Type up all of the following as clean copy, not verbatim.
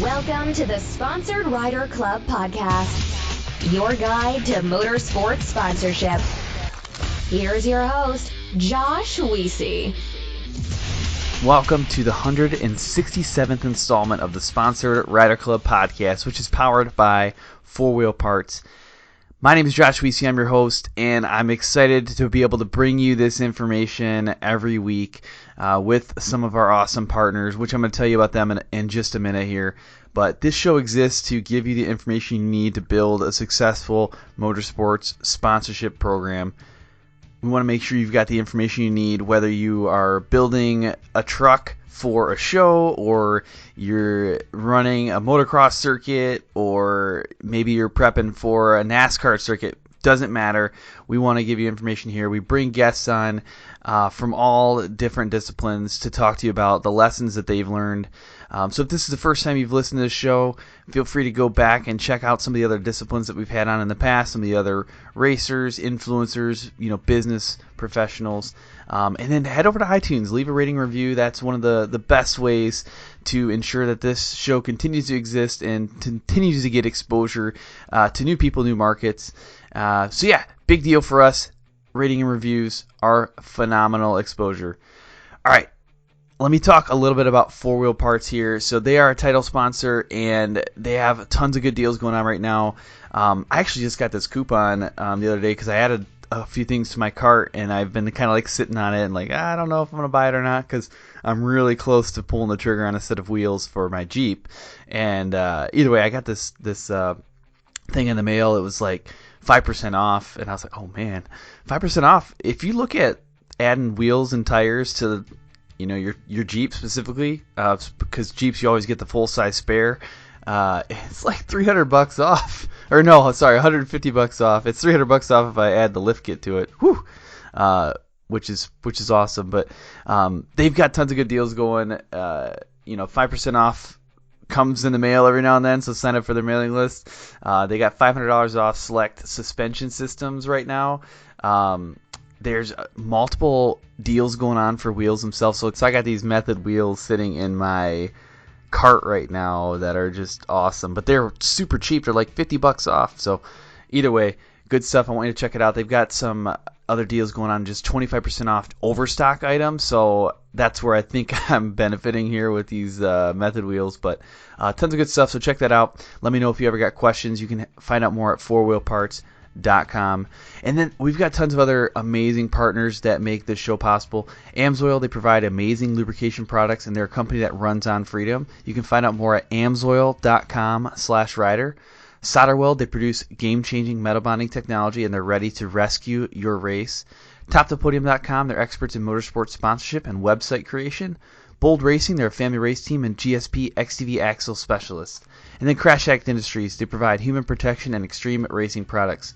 Welcome to the Sponsored Rider Club podcast, your guide to motorsports sponsorship. Here's your host, Josh Weesey. Welcome to the 167th installment of the Sponsored Rider Club podcast, which is powered by 4-Wheel Parts. My name is Josh Weesey. I'm your host, and I'm excited to be able to bring you this information every week with some of our awesome partners, which I'm going to tell you about them in just a minute here. But this show exists to give you the information you need to build a successful motorsports sponsorship program. We want to make sure you've got the information you need, whether you are building a truck for a show, or you're running a motocross circuit, or maybe you're prepping for a NASCAR circuit. Doesn't matter. We want to give you information here. We bring guests on from all different disciplines to talk to you about the lessons that they've learned. So if this is the first time you've listened to this show, feel free to go back and check out some of the other disciplines that we've had on in the past, some of the other racers, influencers, business professionals. And then head over to iTunes, leave a rating review. That's one of the best ways to ensure that this show continues to exist and continues to get exposure to new people, new markets. So yeah, big deal for us. Rating and reviews are phenomenal exposure. All right, let me talk a little bit about 4-Wheel Parts here. So they are a title sponsor, and they have tons of good deals going on right now. I actually just got this coupon the other day because I added a few things to my cart, and I've been kind of like sitting on it and like, I don't know if I'm going to buy it or not, because I'm really close to pulling the trigger on a set of wheels for my Jeep. And either way, I got this thing in the mail. It was like 5% off, and I was like, oh man, 5% off. If you look at adding wheels and tires to your Jeep specifically, because Jeeps you always get the full size spare, it's like $300 off. Or no, sorry, $150 off. It's $300 off if I add the lift kit to it. Whew. Which is awesome. But they've got tons of good deals going. 5% off comes in the mail every now and then, so sign up for their mailing list. They got $500 off select suspension systems right now. There's multiple deals going on for wheels themselves. So I got these Method wheels sitting in my cart right now that are just awesome, but they're super cheap. They're like $50 off. So either way, good stuff. I want you to check it out. They've got some other deals going on, just 25% off overstock items. So that's where I think I'm benefiting here with these Method wheels, but tons of good stuff. So check that out. Let me know if you ever got questions. You can find out more at 4wheelparts.com. And then we've got tons of other amazing partners that make this show possible. AMSOIL, they provide amazing lubrication products, and they're a company that runs on freedom. You can find out more at amsoil.com/rider. SolderWeld, they produce game-changing metal bonding technology, and they're ready to rescue your race. TopThePodium.com, they're experts in motorsports sponsorship and website creation. Bold Racing, they're a family race team and GSP XTV axle specialist. And then Crash Act Industries, they provide human protection and extreme racing products.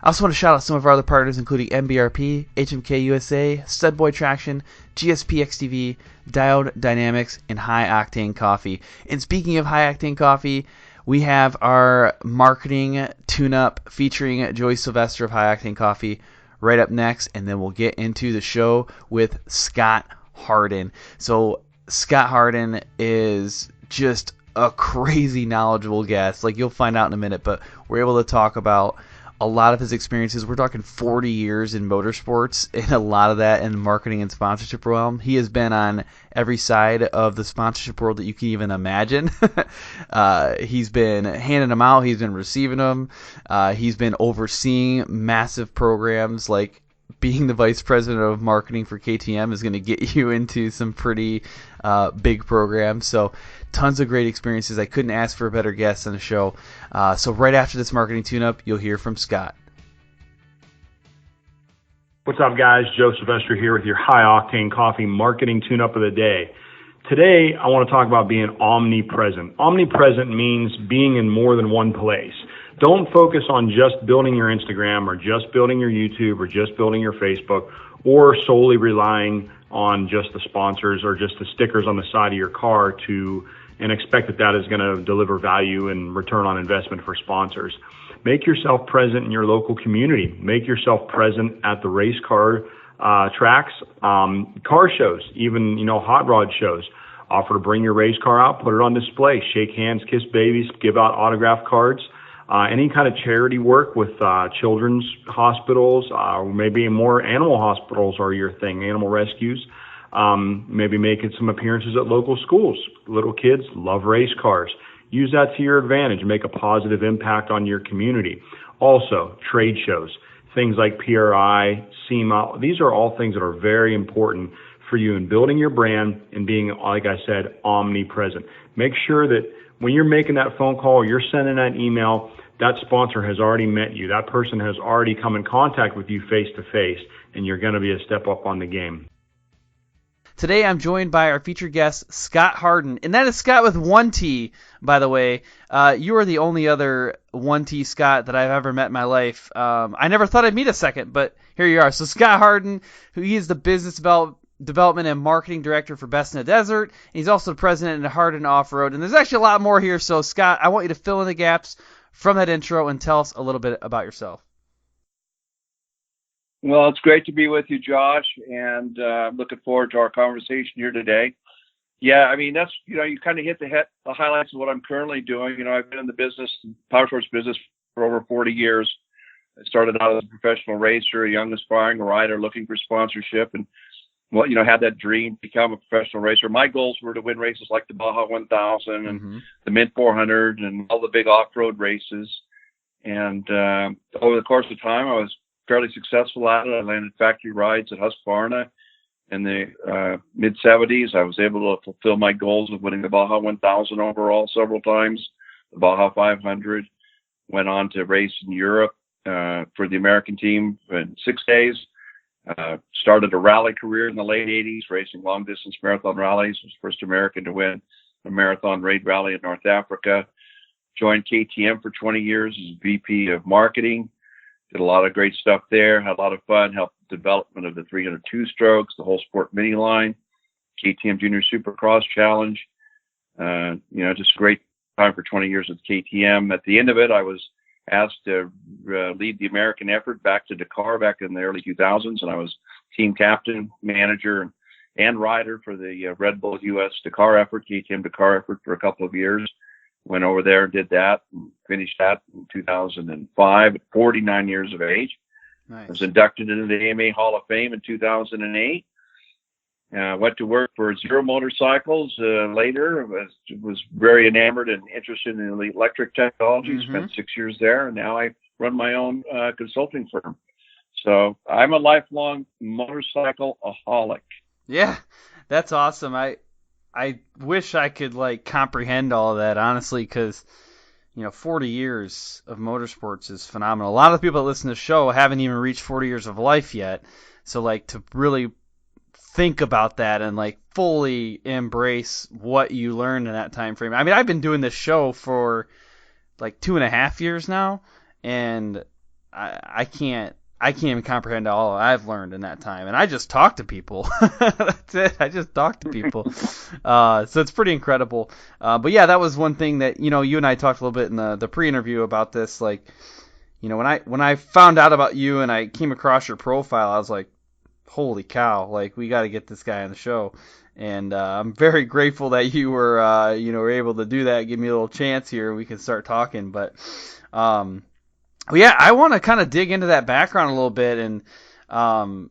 I also want to shout out some of our other partners, including MBRP, HMK USA, Studboy Traction, GSP XTV, Diode Dynamics, and High Octane Coffee. And speaking of High Octane Coffee, we have our marketing tune-up featuring Joey Sylvester of High Octane Coffee right up next, and then we'll get into the show with Scot Harden. So Scot Harden is just a crazy knowledgeable guest. Like, you'll find out in a minute, but we're able to talk about a lot of his experiences. We're talking 40 years in motorsports, and a lot of that in the marketing and sponsorship realm. He has been on every side of the sponsorship world that you can even imagine. He's been handing them out. He's been receiving them. He's been overseeing massive programs. Like, being the vice president of marketing for KTM is going to get you into some pretty big programs. So tons of great experiences. I couldn't ask for a better guest on the show. So right after this marketing tune-up, you'll hear from Scot. What's up, guys? Joe Sylvester here with your High Octane Coffee marketing tune-up of the day. Today, I want to talk about being omnipresent. Omnipresent means being in more than one place. Don't focus on just building your Instagram or just building your YouTube or just building your Facebook, or solely relying on just the sponsors or just the stickers on the side of your car and expect that is going to deliver value and return on investment for sponsors. Make yourself present in your local community. Make yourself present at the race car tracks, car shows, even hot rod shows. Offer to bring your race car out, put it on display, shake hands, kiss babies, give out autograph cards. Any kind of charity work with children's hospitals, maybe more animal hospitals are your thing, animal rescues. Maybe making some appearances at local schools. Little kids love race cars. Use that to your advantage and make a positive impact on your community. Also, trade shows, things like PRI, SEMA, these are all things that are very important for you in building your brand and being, like I said, omnipresent. Make sure that when you're making that phone call, you're sending that email, that sponsor has already met you. That person has already come in contact with you face to face, and you're going to be a step up on the game. Today I'm joined by our featured guest, Scot Harden, and that is Scott with one T, by the way. You are the only other one T Scott that I've ever met in my life. I never thought I'd meet a second, but here you are. So Scot Harden, he is the business development and marketing director for Best in the Desert, and he's also the president of Harden Off-Road, and there's actually a lot more here. So Scott, I want you to fill in the gaps from that intro and tell us a little bit about yourself. Well, it's great to be with you, Josh, and looking forward to our conversation here today. Yeah, I mean, that's, you kind of hit the highlights of what I'm currently doing. I've been in the power sports business for over 40 years. I started out as a professional racer, a young aspiring rider looking for sponsorship, and had that dream to become a professional racer. My goals were to win races like the Baja 1000 and the Mint 400 and all the big off-road races. And over the course of time, I was fairly successful at it. I landed factory rides at Husqvarna in the mid-'70s. I was able to fulfill my goals of winning the Baja 1000 overall several times, the Baja 500. Went on to race in Europe for the American team in 6 days. Started a rally career in the late 80s, racing long-distance marathon rallies. Was the first American to win a marathon raid rally in North Africa. Joined KTM for 20 years as VP of marketing. Did a lot of great stuff there, had a lot of fun, helped the development of the 302 strokes, the whole sport mini line, KTM Junior Supercross Challenge. Just a great time for 20 years with KTM. At the end of it, I was asked to lead the American effort back to Dakar back in the early 2000s, and I was team captain, manager, and rider for the Red Bull US Dakar effort, KTM Dakar effort for a couple of years. Went over there and did that and finished that in 2005 at 49 years of age. Nice. I was inducted into the AMA Hall of Fame in 2008. Went to work for Zero Motorcycles later. Was very enamored and interested in the electric technology. Spent 6 years there, and now I run my own consulting firm. So I'm a lifelong motorcycle-aholic. Yeah, that's awesome. I wish I could comprehend all of that, honestly, because 40 years of motorsports is phenomenal. A lot of the people that listen to the show haven't even reached 40 years of life yet. So to really think about that and fully embrace what you learned in that time frame. I mean, I've been doing this show for 2.5 years now, and I can't even comprehend all I've learned in that time. And I just talk to people. That's it. I just talk to people. So it's pretty incredible. But yeah, that was one thing that, you and I talked a little bit in the pre-interview about this. When I found out about you and I came across your profile, I was like, holy cow, we got to get this guy on the show. And I'm very grateful that you were, were able to do that. Give me a little chance here and we can start talking. But, yeah, I want to kind of dig into that background a little bit and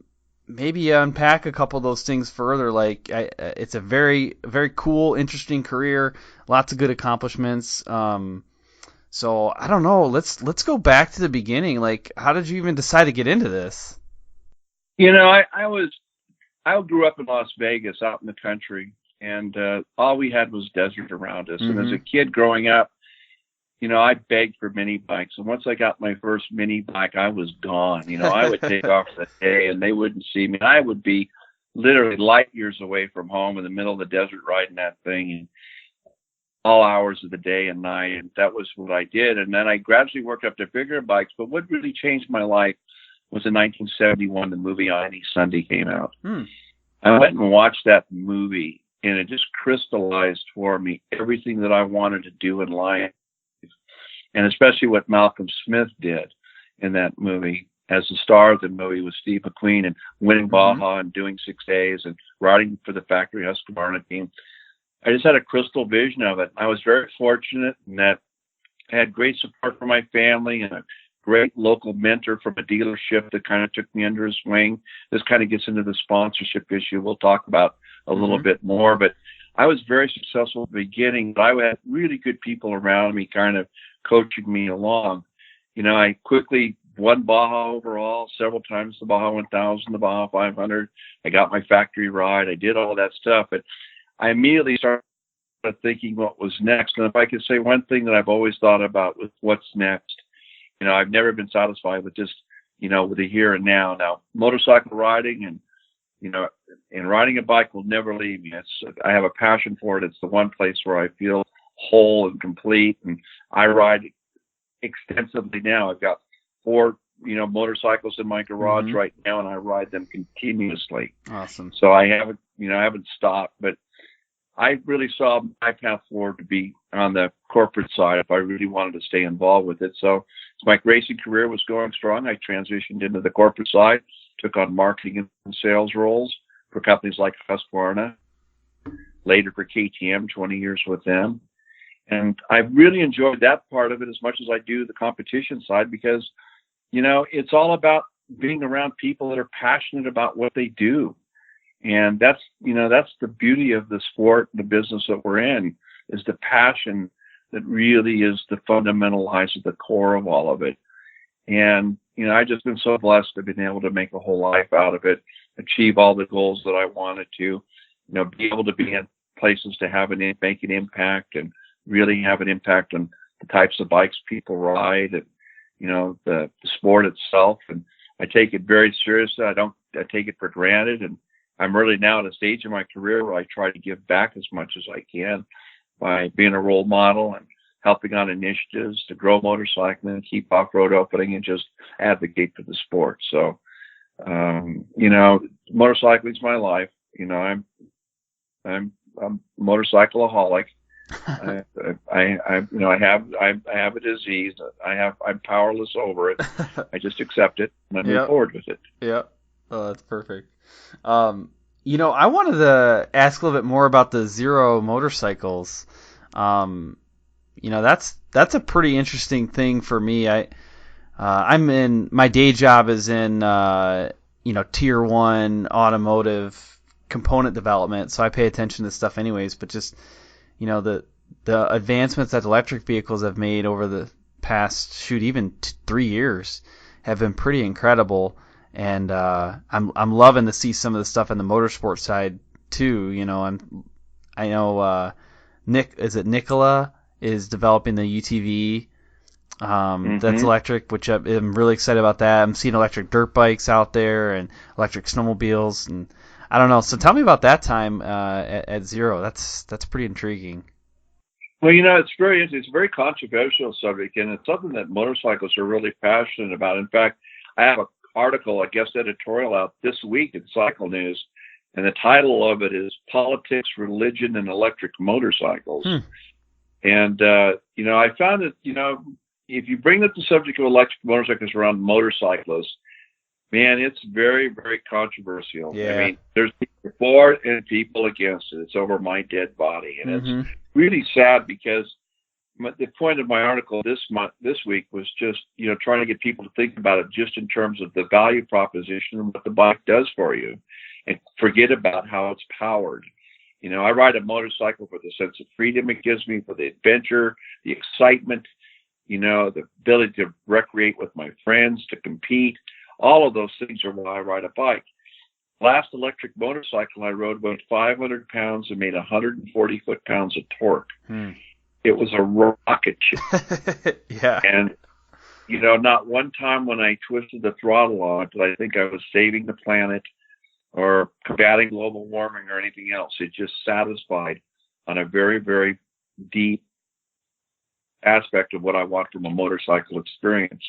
maybe unpack a couple of those things further. It's a very, very cool, interesting career, lots of good accomplishments. So I don't know. Let's go back to the beginning. How did you even decide to get into this? I grew up in Las Vegas, out in the country, and all we had was desert around us. And as a kid growing up, I begged for mini bikes. And once I got my first mini bike, I was gone. I would take off the day and they wouldn't see me. I would be literally light years away from home in the middle of the desert riding that thing and all hours of the day and night. And that was what I did. And then I gradually worked up to bigger bikes. But what really changed my life was in 1971, the movie On Any Sunday came out. I went and watched that movie, and it just crystallized for me everything that I wanted to do in life. And especially what Malcolm Smith did in that movie as the star of the movie with Steve McQueen and winning Baja and doing 6 days and riding for the factory Husqvarna team. I just had a crystal vision of it. I was very fortunate in that I had great support from my family and a great local mentor from a dealership that kind of took me under his wing. This kind of gets into the sponsorship issue we'll talk about a little bit more, but I was very successful at the beginning, but I had really good people around me kind of coaching me along. You know, I quickly won Baja overall several times, the Baja 1000, the Baja 500. I got my factory ride. I did all that stuff, but I immediately started thinking what was next. And if I could say one thing that I've always thought about with what's next, you know, I've never been satisfied with just, you know, with the here and now. Now, motorcycle riding and, you know, and riding a bike will never leave me. I have a passion for it. It's the one place where I feel whole and complete. And I ride extensively now. I've got 4, you know, motorcycles in my garage right now, and I ride them continuously. Awesome. So I haven't stopped, but I really saw my path forward to be on the corporate side if I really wanted to stay involved with it. So as my racing career was going strong, I transitioned into the corporate side, took on marketing and sales roles for companies like Husqvarna, later for KTM, 20 years with them. And I really enjoyed that part of it as much as I do the competition side because, you know, it's all about being around people that are passionate about what they do. And that's the beauty of the sport, the business that we're in, is the passion that really is the fundamental lies at the core of all of it. And, you know, I've just been so blessed to have been able to make a whole life out of it, achieve all the goals that I wanted to, you know, be able to be in places to make an impact and really have an impact on the types of bikes people ride and, you know, the sport itself. And I take it very seriously. I take it for granted. And I'm really now at a stage in my career where I try to give back as much as I can by being a role model and helping on initiatives to grow motorcycling, keep off-road opening, and just advocate for the sport. So, you know, motorcycling is my life. You know, I'm a motorcycleaholic. I have a disease. I'm powerless over it. I just accept it and I move forward with it. Yeah. Oh, that's perfect. You know, I wanted to ask a little bit more about the Zero motorcycles. You know, that's a pretty interesting thing for me. I'm in, my day job is in, you know, tier 1 automotive component development, so I pay attention to stuff anyways, but just, you know, the advancements that electric vehicles have made over the past, even 3 years have been pretty incredible. And I'm loving to see some of the stuff in the motorsport side too. You know, I know Nikola is developing the UTV that's electric, which I'm really excited about that. I'm seeing electric dirt bikes out there and electric snowmobiles, and I don't know. So tell me about that time at Zero. That's pretty intriguing. Well, you know, it's a very controversial subject, and it's something that motorcyclists are really passionate about. In fact, I have an article, a guest editorial out this week in Cycle News, and the title of it is Politics, Religion, and Electric Motorcycles. And, you know, I found that, you know, if you bring up the subject of electric motorcycles around motorcyclists, man, it's very, very controversial. Yeah. I mean, there's people for it and people against it. It's over my dead body. And it's really sad because the point of my article this week was just, you know, trying to get people to think about it just in terms of the value proposition and what the bike does for you, and forget about how it's powered. You know, I ride a motorcycle for the sense of freedom it gives me, for the adventure, the excitement, you know, the ability to recreate with my friends, to compete. All of those things are why I ride a bike. Last electric motorcycle I rode weighed 500 pounds and made 140 foot-pounds of torque. It was a rocket ship. Yeah. And, you know, not one time when I twisted the throttle on did I think I was saving the planet or combating global warming or anything else. It just satisfied on a very, very deep aspect of what I want from a motorcycle experience.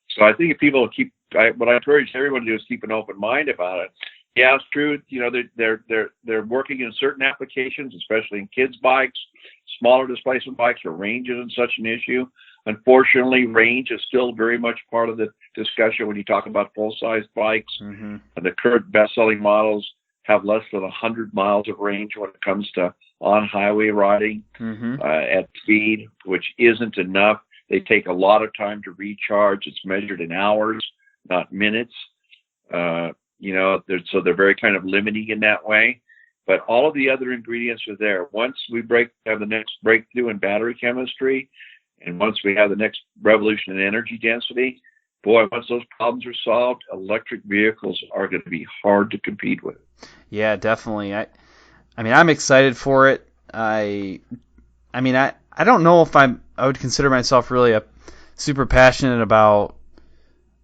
So I think if people what I encourage everyone to do is keep an open mind about it. Yeah, it's true. You know, they're working in certain applications, especially in kids' bikes, smaller displacement bikes, where range isn't such an issue. Unfortunately, range is still very much part of the discussion when you talk about full-size bikes. And the current best-selling models have less than 100 miles of range when it comes to on highway riding at speed, which isn't enough. They take a lot of time to recharge. It's measured in hours, not minutes. So they're very kind of limiting in that way. But all of the other ingredients are there. Once we have the next breakthrough in battery chemistry, and once we have the next revolution in energy density, boy, once those problems are solved, electric vehicles are going to be hard to compete with. Yeah, definitely. I mean, I'm excited for it. I don't know if I would consider myself really a super passionate about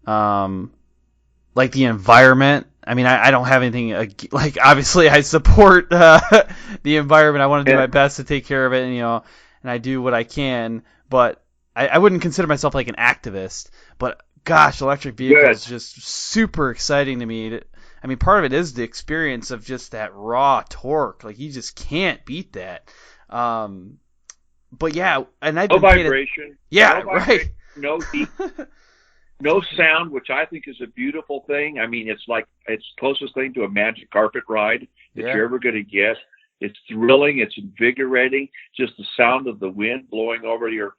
like the environment. I mean, I don't have anything like, obviously I support the environment. I want to do my best to take care of it, and I do what I can, but I wouldn't consider myself like an activist. But gosh, electric vehicles is just super exciting to me. I mean, part of it is the experience of just that raw torque. Like, you just can't beat that. But yeah, and I've no vibration. Yeah, no right. Vibration, no heat, no sound, which I think is a beautiful thing. I mean, it's closest thing to a magic carpet ride that you're ever going to get. It's thrilling. It's invigorating. Just the sound of the wind blowing over your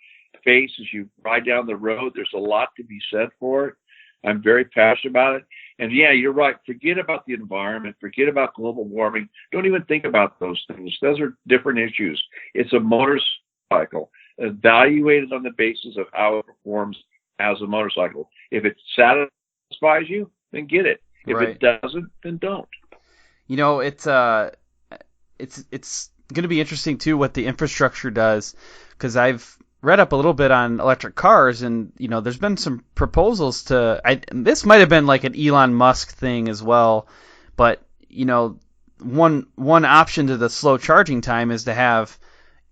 face as you ride down the road. There's a lot to be said for it. I'm very passionate about it. And yeah, you're right. Forget about the environment. Forget about global warming. Don't even think about those things. Those are different issues. It's a motorcycle evaluated on the basis of how it performs as a motorcycle. If it satisfies you, then get it. If it doesn't, then don't. It's going to be interesting too what the infrastructure does, because I've read up a little bit on electric cars, and there's been some proposals this might have been like an Elon Musk thing as well, but one option to the slow charging time is to have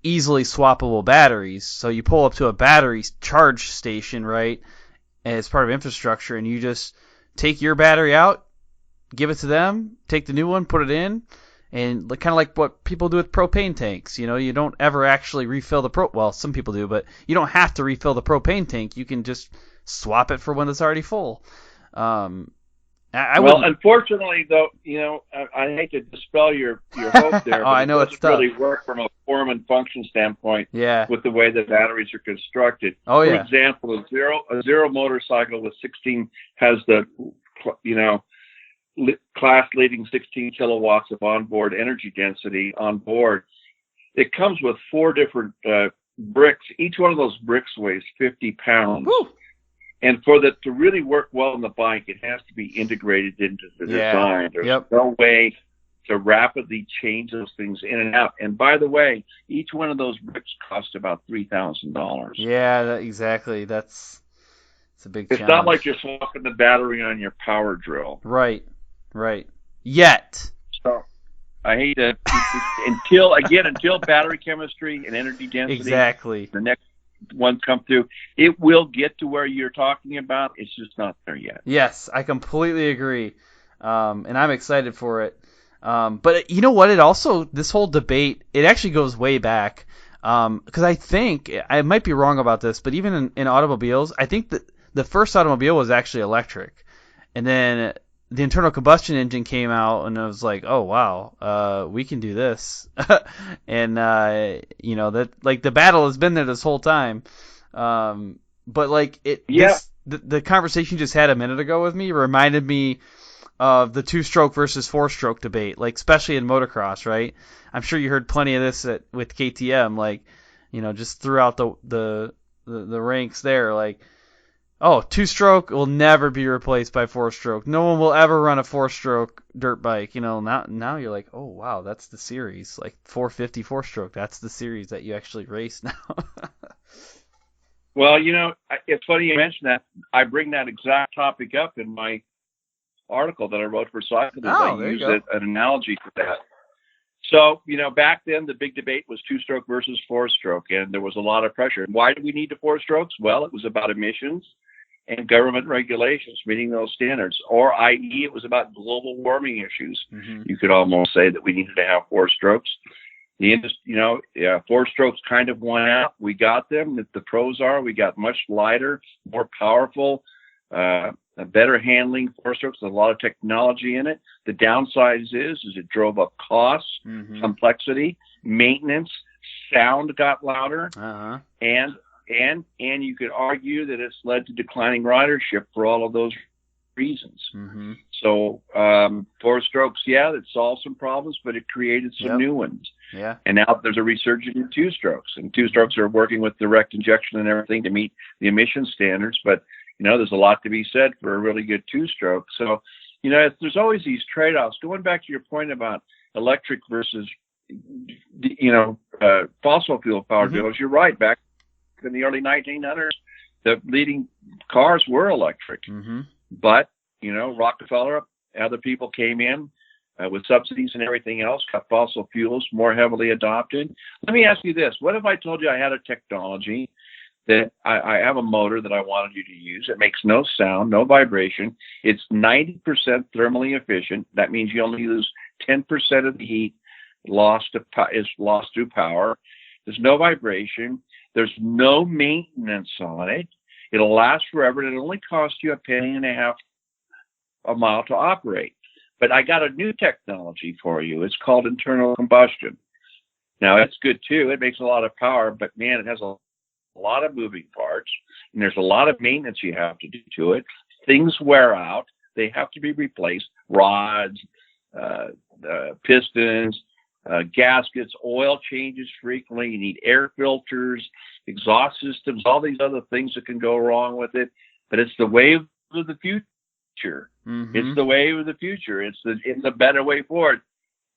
easily swappable batteries. So you pull up to a battery charge station, right, as part of infrastructure, and you just take your battery out, give it to them, take the new one, put it in, and kind of like what people do with propane tanks. You don't ever actually refill well, some people do, but you don't have to refill the propane tank. You can just swap it for one that's already full. Unfortunately, though, I hate to dispel your hope there. I know it doesn't really work from a form and function standpoint. Yeah. With the way the batteries are constructed. Oh, for example, a zero motorcycle with 16 has the class leading 16 kilowatts of onboard energy density on board. It comes with 4 different bricks. Each one of those bricks weighs 50 pounds. Woo. And for that to really work well on the bike, it has to be integrated into the design. There's no way to rapidly change those things in and out. And by the way, each one of those bricks costs about $3,000. Yeah, exactly. It's a big challenge. It's not like you're swapping the battery on your power drill. Right. Yet. So I hate to until battery chemistry and energy density the next one come through, it will get to where you're talking about. It's just not there yet. Yes, I completely agree. And I'm excited for it. But you know what? This whole debate, it actually goes way back. Because I think, I might be wrong about this, but even in automobiles, I think that the first automobile was actually electric. And then the internal combustion engine came out, and I was like, oh, wow, we can do this. And, that, like, the battle has been there this whole time. But, like, the conversation you just had a minute ago with me reminded me of the 2-stroke versus 4-stroke debate, like, especially in motocross, right? I'm sure you heard plenty of this with KTM, like, just throughout the ranks there, like, oh, 2-stroke will never be replaced by 4-stroke. No one will ever run a 4-stroke dirt bike. Now you're like, oh, wow, that's the series. Like 450 4-stroke, that's the series that you actually race now. Well, it's funny you mentioned that. I bring that exact topic up in my article that I wrote for Cycling. I use an analogy for that. So, back then the big debate was 2-stroke versus 4-stroke, and there was a lot of pressure. Why do we need the 4-strokes? Well, it was about emissions and government regulations meeting those standards, or i.e. it was about global warming issues. Mm-hmm. You could almost say that we needed to have 4-strokes. The industry, 4-strokes kind of won out. We got them. The pros are we got much lighter, more powerful better handling four-strokes. There's a lot of technology in it. The downside is it drove up costs, complexity, maintenance, sound got louder, and you could argue that it's led to declining ridership for all of those reasons. So four strokes, it solved some problems, but it created some new ones. And now there's a resurgence in two strokes, and two strokes are working with direct injection and everything to meet the emission standards. But there's a lot to be said for a really good two stroke. So there's always these trade-offs. Going back to your point about electric versus fossil fuel powered vehicles, you're right. Back in the early 1900s, the leading cars were electric. But, Rockefeller, other people came in with subsidies and everything else, got fossil fuels more heavily adopted. Let me ask you this. What if I told you I had a technology that I have a motor that I wanted you to use? It makes no sound, no vibration. It's 90% thermally efficient. That means you only lose 10% of the heat is lost through power. There's no vibration. There's no maintenance on it. It'll last forever, and it only costs you $0.015 a mile to operate. But I got a new technology for you. It's called internal combustion. Now, it's good, too. It makes a lot of power, but, man, it has a lot of moving parts, and there's a lot of maintenance you have to do to it. Things wear out. They have to be replaced. Rods, pistons, gaskets, oil changes frequently. You need air filters, exhaust systems, all these other things that can go wrong with it. But it's the wave of the future. It's the wave of the future. It's a better way forward.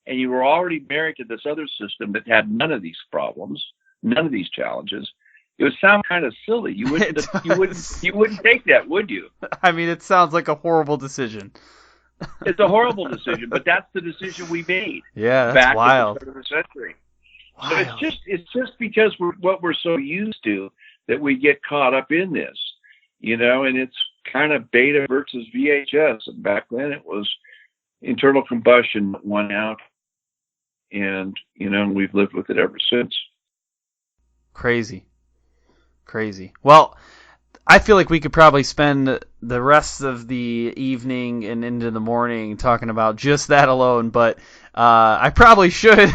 And you were already married to this other system that had none of these problems, none of these challenges. It would sound kind of silly. You wouldn't take that, would you? I mean, it sounds like a horrible decision. It's a horrible decision, but that's the decision we made. Yeah, that's back wild. At the turn of the century. Wild. So it's just because we're so used to that we get caught up in this, and it's kind of beta versus VHS. And back then it was internal combustion that won out, and we've lived with it ever since. Crazy. Well, I feel like we could probably spend the rest of the evening and into the morning talking about just that alone, but I probably should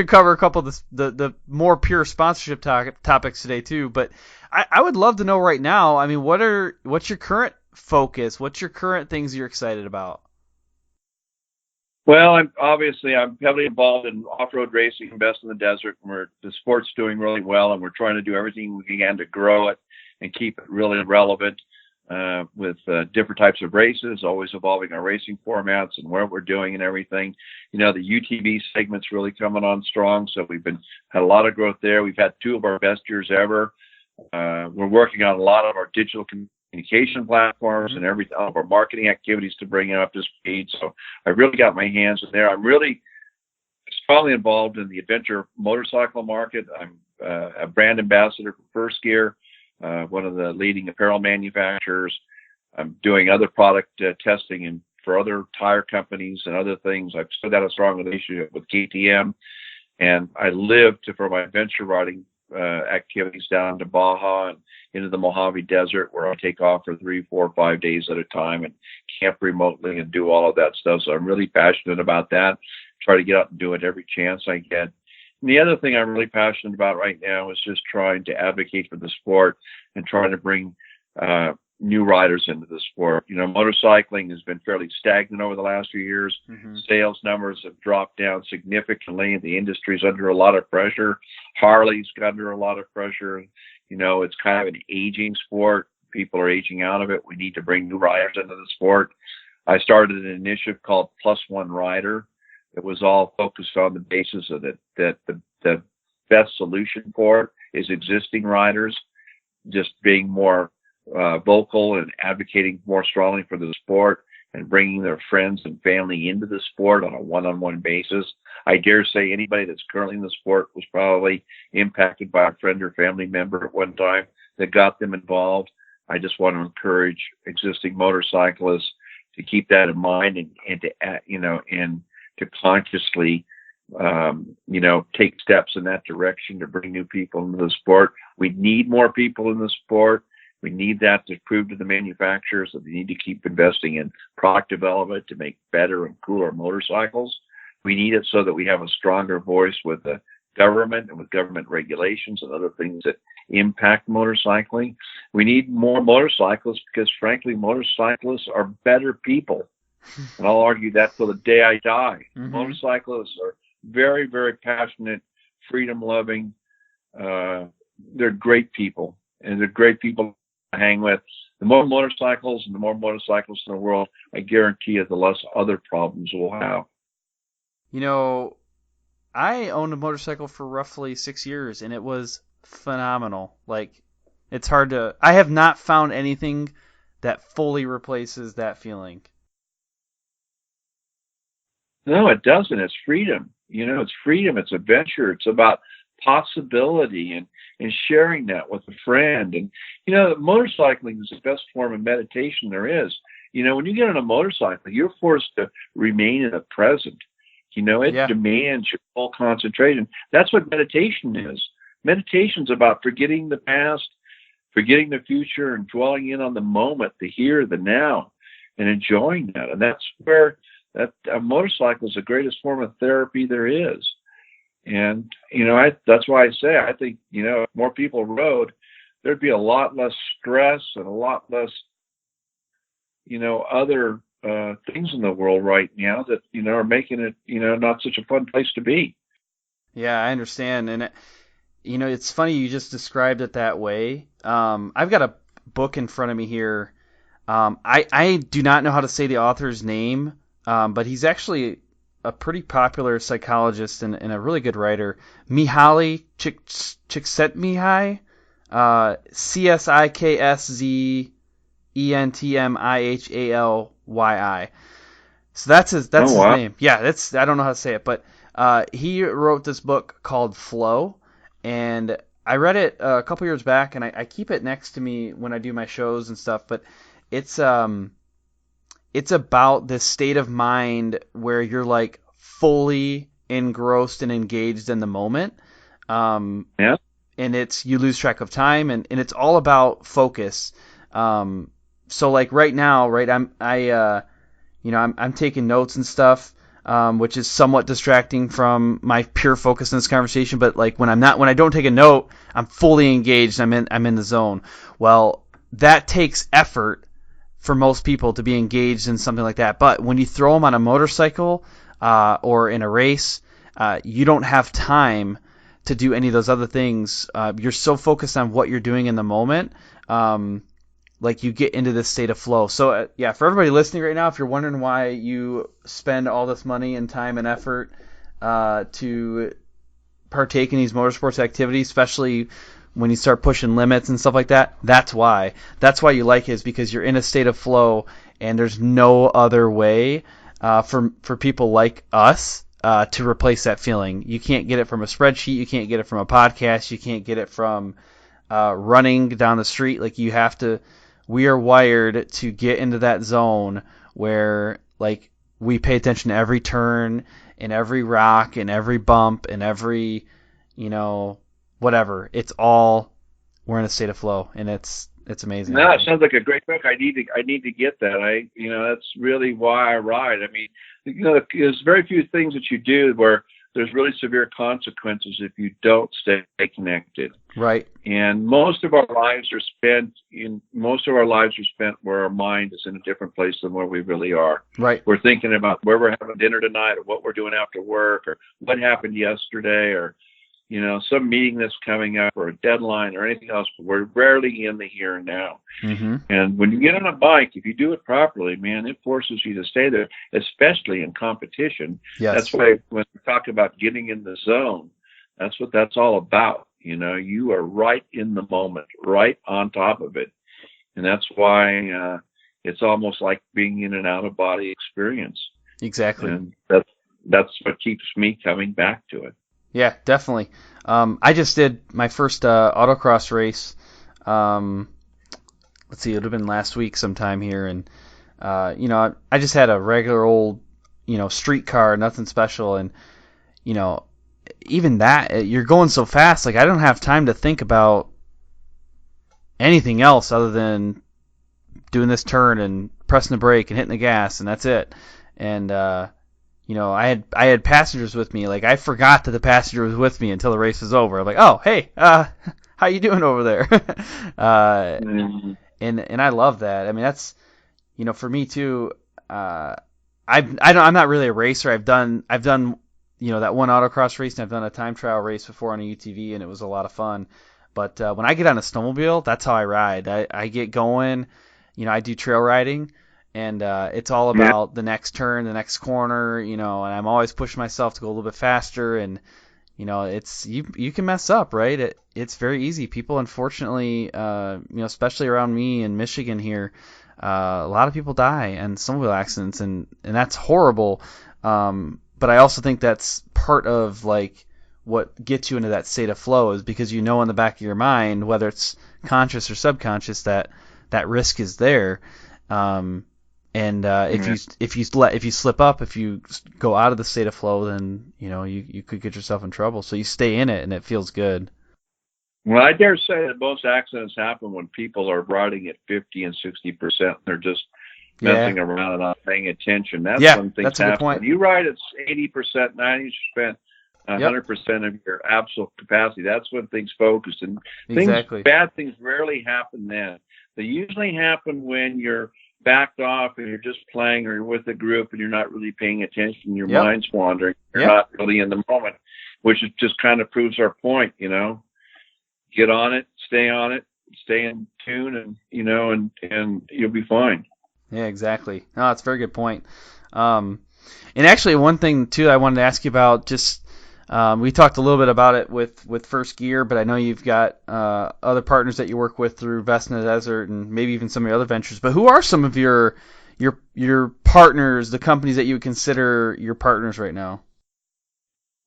cover a couple of the more pure sponsorship topics today too. But I would love to know right now. I mean, what's your current focus? What's your current things you're excited about? Well, I'm heavily involved in off-road racing and best in the desert. The sport's doing really well, and we're trying to do everything we can to grow it and keep it really relevant with different types of races, always evolving our racing formats and what we're doing and everything. The UTV segment's really coming on strong, so we've had a lot of growth there. We've had 2 of our best years ever. We're working on a lot of our digital communication platforms and all of our marketing activities to bring it up to speed. So I really got my hands in there. I'm really strongly involved in the adventure motorcycle market. I'm a brand ambassador for First Gear, one of the leading apparel manufacturers. I'm doing other product testing for other tire companies and other things. I've still got a strong relationship with KTM, and I live for my adventure riding activities down to Baja and into the Mojave Desert, where I take off for 3, 4, 5 days at a time and camp remotely and do all of that stuff. So I'm really passionate about that. Try to get out and do it every chance I get. And the other thing I'm really passionate about right now is just trying to advocate for the sport and trying to bring new riders into the sport. Motorcycling has been fairly stagnant over the last few years. Sales numbers have dropped down significantly, and the industry's under a lot of pressure. Harley's under a lot of pressure. It's kind of an aging sport. People are aging out of it. We need to bring new riders into the sport. I started an initiative called Plus One Rider. It was all focused on the basis of that the best solution for it is existing riders just being more vocal and advocating more strongly for the sport and bringing their friends and family into the sport on a one-on-one basis. I dare say anybody that's currently in the sport was probably impacted by a friend or family member at one time that got them involved. I just want to encourage existing motorcyclists to keep that in mind and to consciously take steps in that direction to bring new people into the sport. We need more people in the sport. We need that to prove to the manufacturers that they need to keep investing in product development to make better and cooler motorcycles. We need it so that we have a stronger voice with the government and with government regulations and other things that impact motorcycling. We need more motorcyclists because, frankly, motorcyclists are better people. And I'll argue that till the day I die. Mm-hmm. Motorcyclists are very, very passionate, freedom-loving. They're great people, and they're great people to hang with. The more motorcycles and the more motorcyclists in the world, I guarantee you the less other problems we'll have. You know, I owned a motorcycle for roughly 6 years, and it was phenomenal. Like, it's hard to... I have not found anything that fully replaces that feeling. No, it doesn't. It's freedom. You know, it's freedom. It's adventure. It's about possibility and sharing that with a friend. And, you know, motorcycling is the best form of meditation there is. You know, when you get on a motorcycle, you're forced to remain in the present. You know, it demands your full concentration. That's what meditation is. Meditation's about forgetting the past, forgetting the future, and dwelling in on the moment, the here, the now, and enjoying that. And that's where a motorcycle is the greatest form of therapy there is. And, you know, that's why I say, I think, you know, if more people rode, there'd be a lot less stress and a lot less, you know, other things in the world right now that, you know, are making it, you know, not such a fun place to be. Yeah, I understand. And, you know, it's funny you just described it that way. I've got a book in front of me here. I do not know how to say the author's name, but he's actually a pretty popular psychologist and a really good writer. Mihaly Csikszentmihalyi, Csikszentmihalyi. So that's his name. Yeah, I don't know how to say it, but he wrote this book called Flow, and I read it a couple years back, and I keep it next to me when I do my shows and stuff. But it's about this state of mind where you're like fully engrossed and engaged in the moment. And you lose track of time, and it's all about focus. So like right now, right, I'm taking notes and stuff, which is somewhat distracting from my pure focus in this conversation. But like when I don't take a note, I'm fully engaged. I'm in the zone. Well, that takes effort for most people to be engaged in something like that. But when you throw them on a motorcycle or in a race, you don't have time to do any of those other things. You're so focused on what you're doing in the moment, like you get into this state of flow. So for everybody listening right now, if you're wondering why you spend all this money and time and effort to partake in these motorsports activities, especially when you start pushing limits and stuff like that, that's why. That's why you like it, is because you're in a state of flow, and there's no other way for people like us to replace that feeling. You can't get it from a spreadsheet. You can't get it from a podcast. You can't get it from running down the street. Like, you have to. We are wired to get into that zone where, like, we pay attention to every turn and every rock and every bump and every, whatever. It's all, we're in a state of flow, and it's amazing. No, it sounds like a great book. I need to get that. That's really why I ride. I mean, there's very few things that you do where there's really severe consequences if you don't stay connected. Right. And most of our lives are spent where our mind is in a different place than where we really are. Right. We're thinking about where we're having dinner tonight, or what we're doing after work, or what happened yesterday, or some meeting that's coming up, or a deadline, or anything else. But we're rarely in the here and now. Mm-hmm. And when you get on a bike, if you do it properly, man, it forces you to stay there, especially in competition. Yes. That's why when we talk about getting in the zone, that's what that's all about. You are right in the moment, right on top of it. And that's why it's almost like being in an out-of-body experience. Exactly. And that's what keeps me coming back to it. Yeah, definitely. I just did my first autocross race. Let's see, it would have been last week sometime here, and I just had a regular old, street car, nothing special, and even that, you're going so fast, like I don't have time to think about anything else other than doing this turn and pressing the brake and hitting the gas, and that's it. And you know, I had passengers with me. Like, I forgot that the passenger was with me until the race was over. I'm like, oh, hey, how you doing over there? And I love that. I mean, that's, you know, for me too. I'm not really a racer. I've done you know, that one autocross race, and I've done a time trial race before on a UTV, and it was a lot of fun. But when I get on a snowmobile, that's how I ride. I get going. You know, I do trail riding, and it's all about the next turn, the next corner, you know, and I'm always pushing myself to go a little bit faster. And, you know, it's you can mess up, right? It's very easy. People, unfortunately, you know, especially around me in Michigan here, a lot of people die in snowmobile accidents, and that's horrible. But I also think that's part of, like, what gets you into that state of flow, is because you know in the back of your mind, whether it's conscious or subconscious, that risk is there. If you slip up, if you go out of the state of flow, then, you know, you could get yourself in trouble. So you stay in it, and it feels good. Well, I dare say that most accidents happen when people are riding at 50 and 60%. They're just messing around and not paying attention. That's when things happen. When you ride at 80%, 90%, 100% of your absolute capacity, that's when things focus. And bad things rarely happen then. They usually happen when you're backed off and you're just playing, or you're with a group and you're not really paying attention. Your mind's wandering. You're not really in the moment, which is just kind of proves our point, you know. Get on it, stay in tune, and, you know, and you'll be fine. Yeah, exactly. No, that's a very good point. And actually, one thing too I wanted to ask you about, just we talked a little bit about it with First Gear, but I know you've got other partners that you work with through Vest in the Desert and maybe even some of your other ventures. But who are some of your partners, the companies that you would consider your partners right now?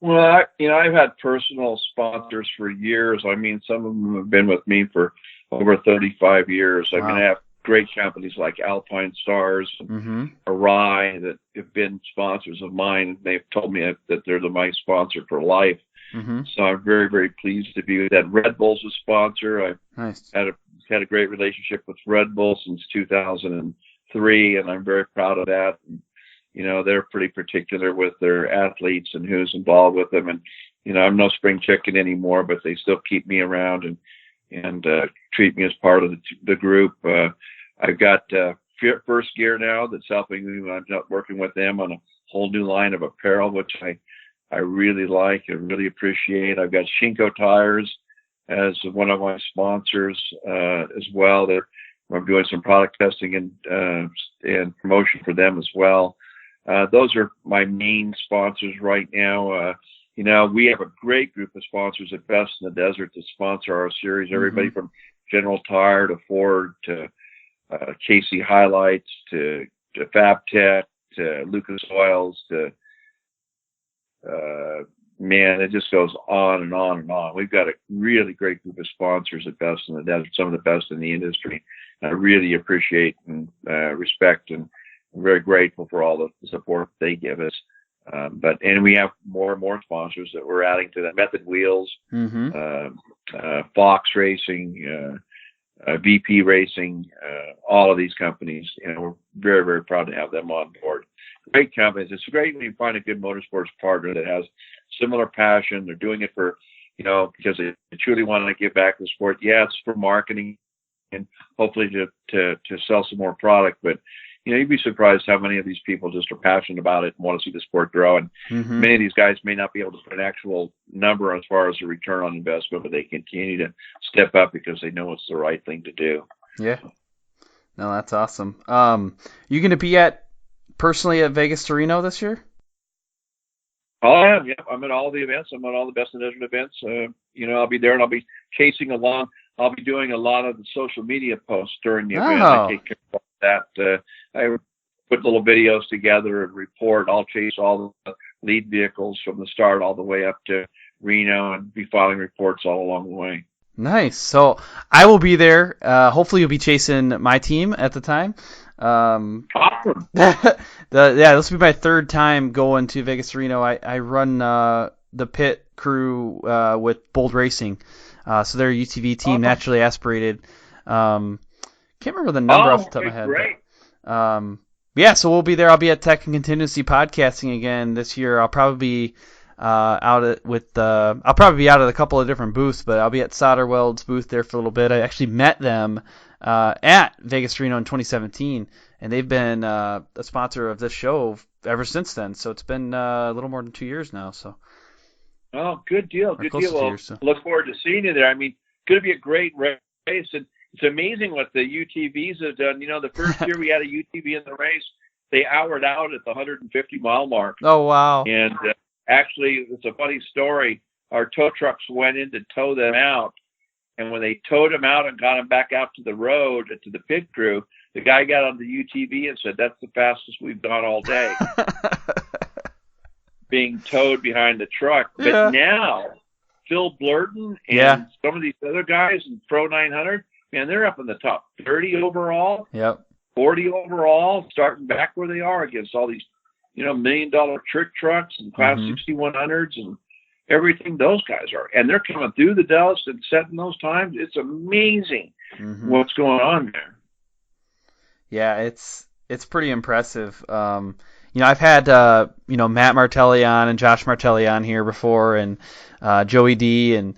Well, I've had personal sponsors for years. I mean, some of them have been with me for over 35 years. I mean, I have great companies like Alpine Stars and Arai that have been sponsors of mine. They've told me that they're my sponsor for life. So I'm very, very pleased to be with that. Red Bull's a sponsor. I've had a great relationship with Red Bull since 2003, and I'm very proud of that. And, you know, they're pretty particular with their athletes and who's involved with them. And, you know, I'm no spring chicken anymore, but they still keep me around and treat me as part of the group. I've got First Gear now that's helping me. I'm working with them on a whole new line of apparel, which I really like and really appreciate. I've got Shinko Tires as one of my sponsors as well. I'm doing some product testing and promotion for them as well. Those are my main sponsors right now. You know, we have a great group of sponsors at Best in the Desert to sponsor our series. Everybody from General Tire to Ford to KC Highlights to FabTech to Lucas Oils to man, it just goes on and on and on. We've got a really great group of sponsors at Best in the Desert, some of the best in the industry. I really appreciate and respect, and I'm very grateful for all the support they give us. And we have more and more sponsors that we're adding to that. Method Wheels, Fox Racing, VP Racing, all of these companies. You know, we're very, very proud to have them on board. Great companies. It's great when you find a good motorsports partner that has similar passion. They're doing it for, you know, because they truly want to give back to the sport. Yeah, it's for marketing and hopefully to sell some more product, but you know, you'd be surprised how many of these people just are passionate about it and want to see the sport grow. And many of these guys may not be able to put an actual number as far as the return on investment, but they continue to step up because they know it's the right thing to do. Yeah. No, that's awesome. You going to be personally at Vegas to Reno this year? Oh, I am. Yeah, I'm at all the events. I'm at all the Best in the Desert events. You know, I'll be there and I'll be chasing along. I'll be doing a lot of the social media posts during the event. I take care of that. I put little videos together and report. I'll chase all the lead vehicles from the start all the way up to Reno and be filing reports all along the way. Nice. So I will be there. Hopefully you'll be chasing my team at the time. Awesome. This will be my third time going to Vegas to Reno. I run the pit crew with Bold Racing. So they're a UTV team, naturally aspirated. Can't remember the number off the top of my head. Great. But, yeah, so we'll be there. I'll be at Tech and Contingency Podcasting again this year. I'll probably be out at a couple of different booths, but I'll be at SolderWeld's booth there for a little bit. I actually met them at Vegas Reno in 2017, and they've been a sponsor of this show ever since then. So it's been a little more than 2 years now. So. Oh, good deal. Good deal. Well, so. Look forward to seeing you there. I mean, going to be a great race, and it's amazing what the UTVs have done. You know, the first year we had a UTV in the race, they hourred out at the 150-mile mark. Oh, wow. And actually, it's a funny story. Our tow trucks went in to tow them out, and when they towed them out and got them back out to the road, to the pit crew, the guy got on the UTV and said, "That's the fastest we've gone all day." Being towed behind the truck. But now, Phil Blurton and some of these other guys in Pro 900, man, they're up in the top 30 overall, 40 overall, starting back where they are against all these, $1 million trick trucks and Class 6100s and everything those guys are. And they're coming through the dust and setting those times. It's amazing what's going on there. Yeah, it's pretty impressive. I've had Matt Martelli on and Josh Martelli on here before, and Joey D, and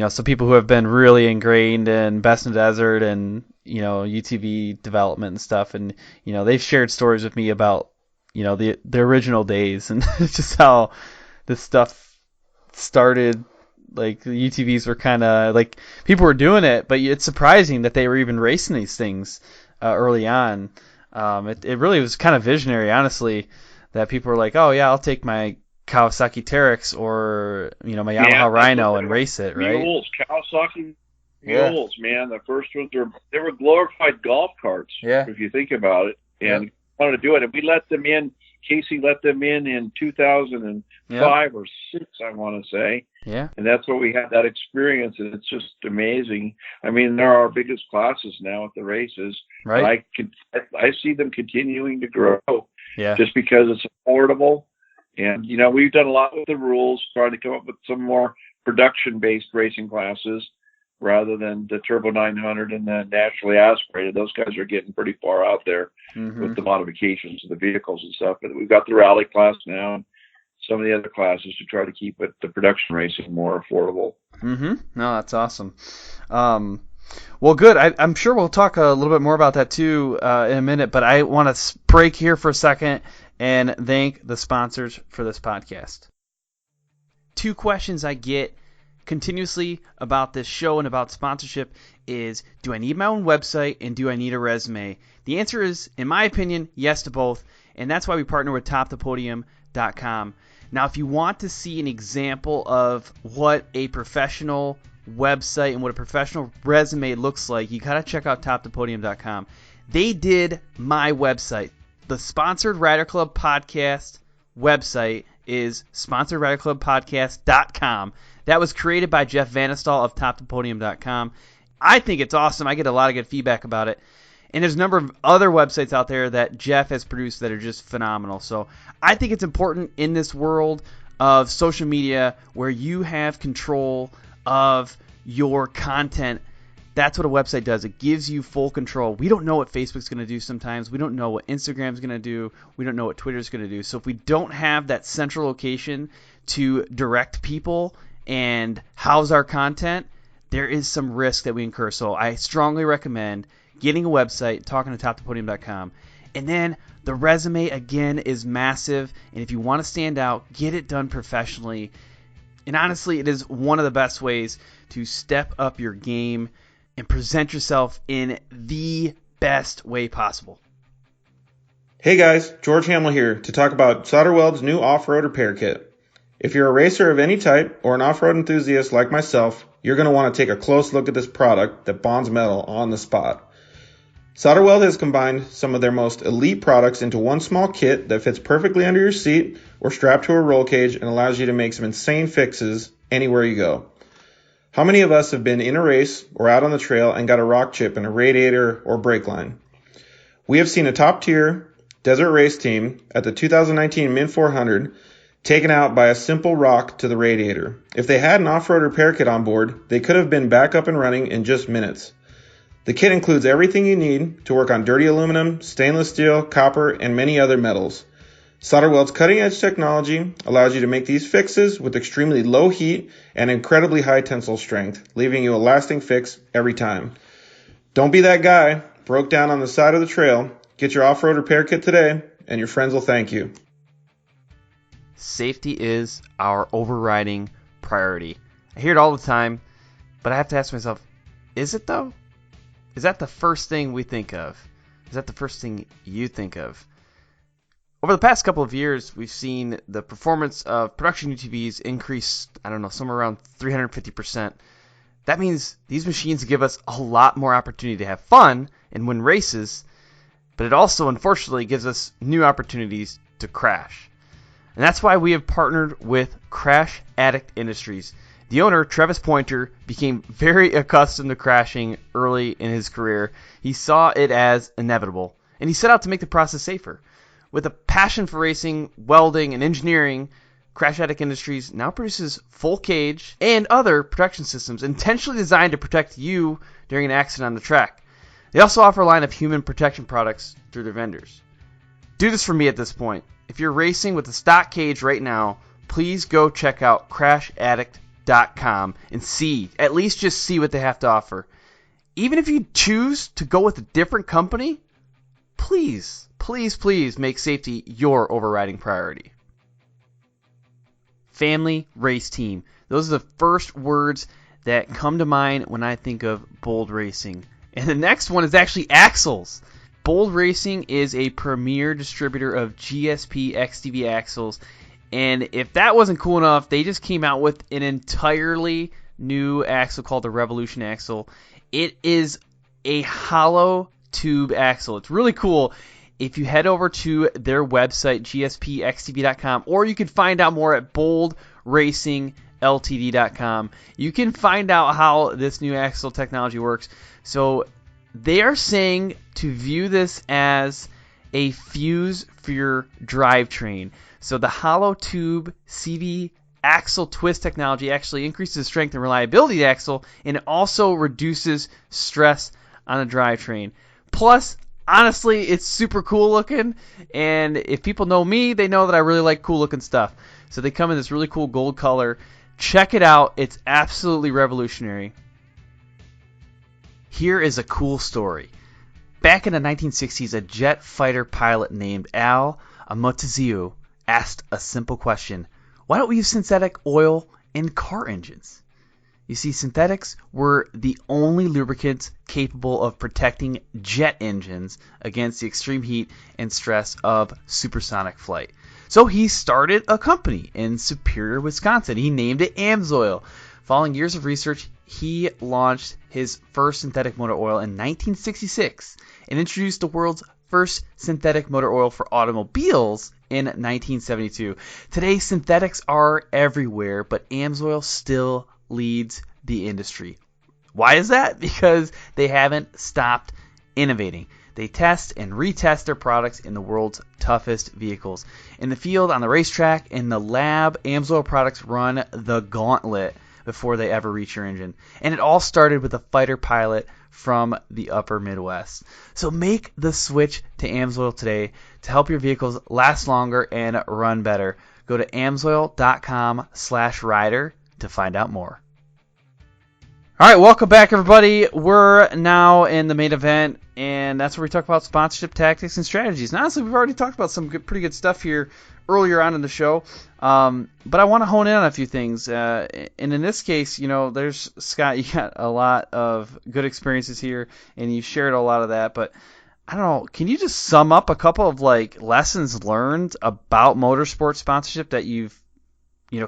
some people who have been really ingrained in Best in the Desert and UTV development and stuff, and they've shared stories with me about the original days and just how this stuff started. Like the UTVs were kind of like people were doing it, but it's surprising that they were even racing these things early on. It really was kind of visionary, honestly, that people were like, oh, yeah, I'll take my Kawasaki Teryx or, my Yamaha Rhino and race it, right? Mules, Kawasaki mules, man. The first ones they were glorified golf carts, if you think about it. And wanted to do it. And we let them in. Casey let them in 2005 or 6, I want to say. Yeah. And that's where we had that experience, and it's just amazing. I mean, they're our biggest classes now at the races. Right. I see them continuing to grow. Yeah. Just because it's affordable. And, we've done a lot with the rules, trying to come up with some more production-based racing classes rather than the Turbo 900 and the naturally aspirated. Those guys are getting pretty far out there with the modifications of the vehicles and stuff. But we've got the rally class now and some of the other classes to try to keep the production racing more affordable. No, that's awesome. Well, good. I'm sure we'll talk a little bit more about that too in a minute, but I want to break here for a second and thank the sponsors for this podcast. 2 questions I get continuously about this show and about sponsorship is, do I need my own website and do I need a resume? The answer is, in my opinion, yes to both, and that's why we partner with TopThePodium.com. Now, if you want to see an example of what a professional website and what a professional resume looks like, you got to check out TopThePodium.com. They did my website. The Sponsored Rider Club Podcast website is SponsoredRiderClubPodcast.com. That was created by Jeff Vanistal of TopThePodium.com. I think it's awesome. I get a lot of good feedback about it. And there's a number of other websites out there that Jeff has produced that are just phenomenal. So I think it's important in this world of social media where you have control of your content. That's what a website does. It gives you full control. We don't know what Facebook's going to do sometimes. We don't know what Instagram's going to do. We don't know what Twitter's going to do. So if we don't have that central location to direct people and house our content, there is some risk that we incur. So I strongly recommend getting a website, talking to TopThePodium.com. And then the resume, again, is massive. And if you want to stand out, get it done professionally. And honestly, it is one of the best ways to step up your game and present yourself in the best way possible. Hey guys, George Hamill here to talk about SolderWeld's new off-road repair kit. If you're a racer of any type or an off-road enthusiast like myself, you're going to want to take a close look at this product that bonds metal on the spot. SolderWeld has combined some of their most elite products into one small kit that fits perfectly under your seat or strapped to a roll cage and allows you to make some insane fixes anywhere you go. How many of us have been in a race or out on the trail and got a rock chip in a radiator or brake line? We have seen a top-tier desert race team at the 2019 Min 400 taken out by a simple rock to the radiator. If they had an off-road repair kit on board, they could have been back up and running in just minutes. The kit includes everything you need to work on dirty aluminum, stainless steel, copper, and many other metals. SolderWeld's cutting-edge technology allows you to make these fixes with extremely low heat and incredibly high tensile strength, leaving you a lasting fix every time. Don't be that guy broke down on the side of the trail. Get your off-road repair kit today, and your friends will thank you. Safety is our overriding priority. I hear it all the time, but I have to ask myself, is it though? Is that the first thing we think of? Is that the first thing you think of? Over the past couple of years, we've seen the performance of production UTVs increase, somewhere around 350%. That means these machines give us a lot more opportunity to have fun and win races, but it also, unfortunately, gives us new opportunities to crash. And that's why we have partnered with Crash Addict Industries. The owner, Travis Pointer, became very accustomed to crashing early in his career. He saw it as inevitable, and he set out to make the process safer. With a passion for racing, welding, and engineering, Crash Addict Industries now produces full cage and other protection systems intentionally designed to protect you during an accident on the track. They also offer a line of human protection products through their vendors. Do this for me at this point. If you're racing with a stock cage right now, please go check out CrashAddict.com and at least just see what they have to offer. Even if you choose to go with a different company, please make safety your overriding priority. Family race team. Those are the first words that come to mind when I think of Bold Racing. And the next one is actually axles. Bold Racing is a premier distributor of GSP XTV axles. And if that wasn't cool enough, they just came out with an entirely new axle called the Revolution axle. It is a hollow tube axle. It's really cool. If you head over to their website, gspxtv.com, or you can find out more at boldracingltd.com, you can find out how this new axle technology works. So they are saying to view this as a fuse for your drivetrain. So the hollow tube CV axle twist technology actually increases the strength and reliability of the axle, and it also reduces stress on the drivetrain. Plus, honestly, it's super cool looking, and if people know me, they know that I really like cool looking stuff. So they come in this really cool gold color. Check it out. It's absolutely revolutionary. Here is a cool story. Back in the 1960s, a jet fighter pilot named Al Amotiziu asked a simple question: why don't we use synthetic oil in car engines? You see, synthetics were the only lubricants capable of protecting jet engines against the extreme heat and stress of supersonic flight. So he started a company in Superior, Wisconsin. He named it AMSOIL. Following years of research, he launched his first synthetic motor oil in 1966 and introduced the world's first synthetic motor oil for automobiles in 1972. Today, synthetics are everywhere, but AMSOIL still leads the industry. Why is that? Because they haven't stopped innovating. They test and retest their products in the world's toughest vehicles. In the field, on the racetrack, in the lab, AMSOIL products run the gauntlet before they ever reach your engine. And it all started with a fighter pilot from the upper Midwest. So make the switch to AMSOIL today to help your vehicles last longer and run better. Go to amsoil.com/rider to find out more. All right, welcome back, everybody. We're now in the main event, and that's where we talk about sponsorship tactics and strategies. And honestly, we've already talked about some pretty good stuff here earlier on in the show, but I want to hone in on a few things. And in this case, there's Scott. You got a lot of good experiences here, and you shared a lot of that. But I don't know. Can you just sum up a couple of lessons learned about motorsport sponsorship that you've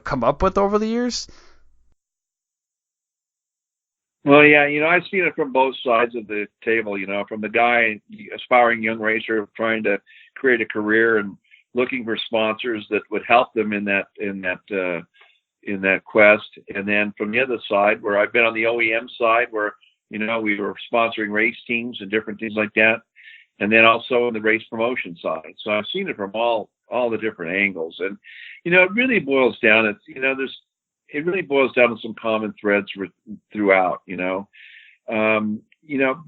come up with over the years? Well, yeah, I've seen it from both sides of the table, from the guy, aspiring young racer trying to create a career and looking for sponsors that would help them in that quest. And then from the other side, where I've been on the OEM side, where, we were sponsoring race teams and different things like that. And then also in the race promotion side. So I've seen it from all the different angles. And, it really boils down, it really boils down to some common threads throughout,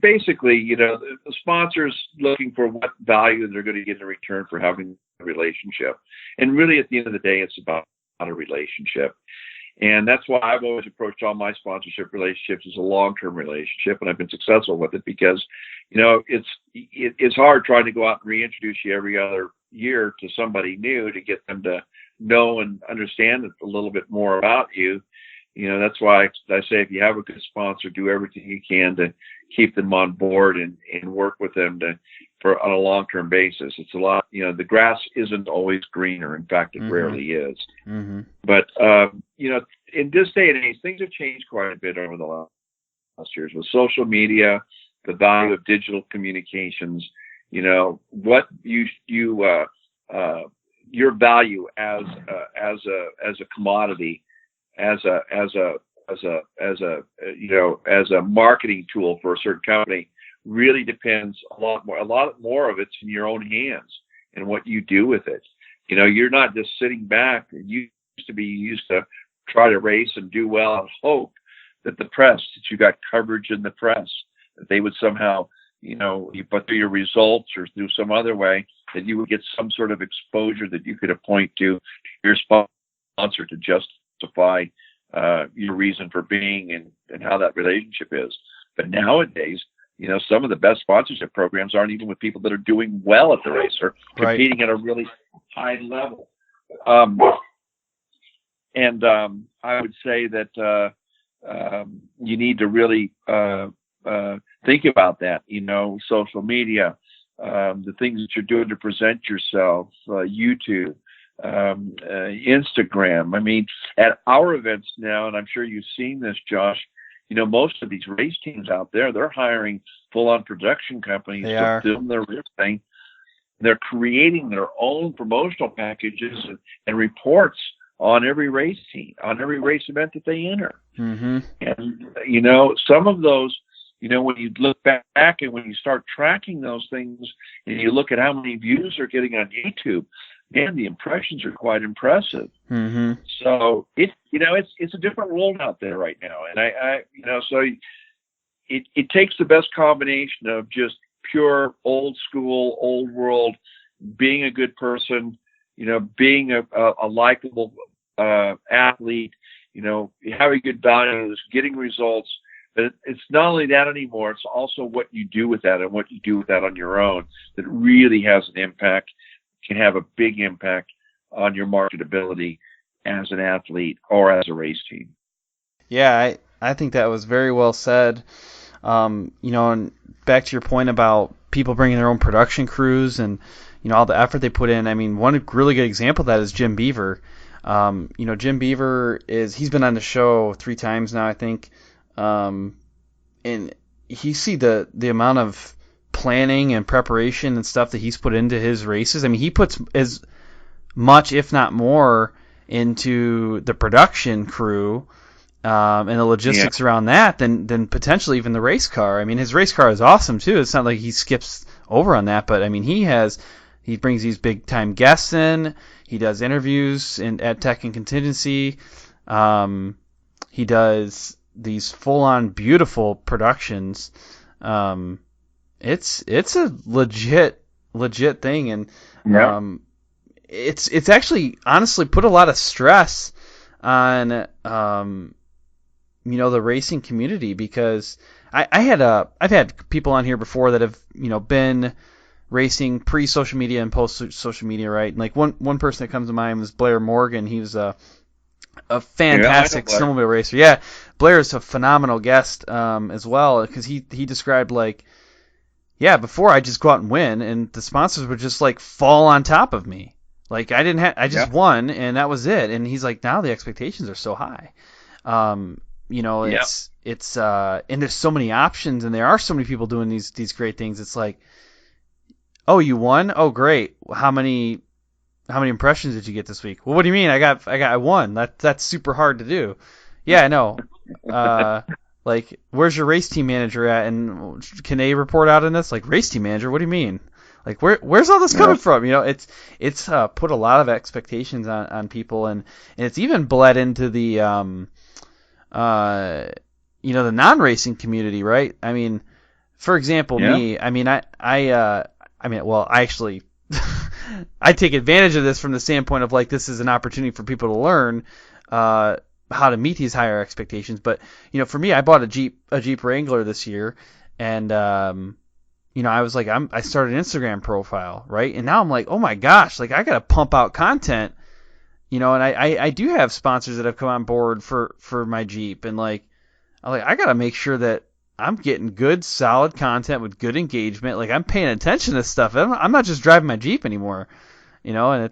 basically, the sponsor's looking for what value they're going to get in return for having a relationship. And really, at the end of the day, it's about a relationship. And that's why I've always approached all my sponsorship relationships as a long-term relationship, and I've been successful with it because, it's hard trying to go out and reintroduce you every other year to somebody new to get them to know and understand a little bit more about you. That's why I say if you have a good sponsor, do everything you can to keep them on board and work with them on a long-term basis. It's a lot, the grass isn't always greener. In fact, it rarely is. Mm-hmm. But, in this day and age, things have changed quite a bit over the last years with social media, the value of digital communications, what your value as a commodity, as a marketing tool for a certain company really depends a lot more of it's in your own hands and what you do with it. You're not just sitting back. You used to try to race and do well and hope that that you got coverage in the press, that they would somehow, but through your results or through some other way, that you would get some sort of exposure that you could appoint to your sponsor to justify your reason for being and how that relationship is. But nowadays, some of the best sponsorship programs aren't even with people that are doing well at the race or competing at a really high level. I would say that you need to really think about that, social media, the things that you're doing to present yourself, YouTube, Instagram. I mean, at our events now, and I'm sure you've seen this, Josh, most of these race teams out there, they're hiring full-on production companies to film their racing. They're creating their own promotional packages and reports on every race team, on every race event that they enter. Mm-hmm. And, some of those, when you look back and when you start tracking those things and you look at how many views they're getting on YouTube, man, the impressions are quite impressive. Mm-hmm. So it's a different world out there right now. And so it takes the best combination of just pure old school, old world, being a good person, being a likable athlete, having good values, getting results. But it's not only that anymore, it's also what you do with that and what you do with that on your own that really has an impact, can have a big impact on your marketability as an athlete or as a race team. Yeah, I think that was very well said. And back to your point about people bringing their own production crews and, all the effort they put in. I mean, one really good example of that is Jim Beaver. Jim Beaver he's been on the show 3 times now, I think. And you see the amount of planning and preparation and stuff that he's put into his races. I mean, he puts as much, if not more, into the production crew and the logistics around that than potentially even the race car. I mean, his race car is awesome too. It's not like he skips over on that, but I mean, he brings these big time guests in. He does interviews at Tech and Contingency. He does these full on beautiful productions. It's a legit thing, and it's actually honestly put a lot of stress on the racing community, because I've had people on here before that have been racing pre-social media and post-social media, right? And like one person that comes to mind was Blair Morgan. He was a fantastic snowmobile racer. Yeah, Blair is a phenomenal guest as well, because he described before I just go out and win, and the sponsors would just fall on top of me. Like I just won, and that was it. And he's like, now the expectations are so high. It's and there's so many options, and there are so many people doing these great things. It's like, oh, you won? Oh, great. How many impressions did you get this week? Well, what do you mean? I won. That's super hard to do. Yeah, I know. Where's your race team manager at? And can they report out on this? Like, race team manager? What do you mean? Like, where's all this coming from? It's put a lot of expectations on people, and it's even bled into the the non-racing community, right? I mean, for example, me, I mean, I actually, I take advantage of this from the standpoint of like, this is an opportunity for people to learn, how to meet these higher expectations. But, for me, I bought a Jeep Wrangler this year, and, I was like, I started an Instagram profile, right? And now I'm like, oh my gosh, like I got to pump out content, and I do have sponsors that have come on board for my Jeep, and like, I got to make sure that I'm getting good, solid content with good engagement. Like, I'm paying attention to stuff. I'm not just driving my Jeep anymore, and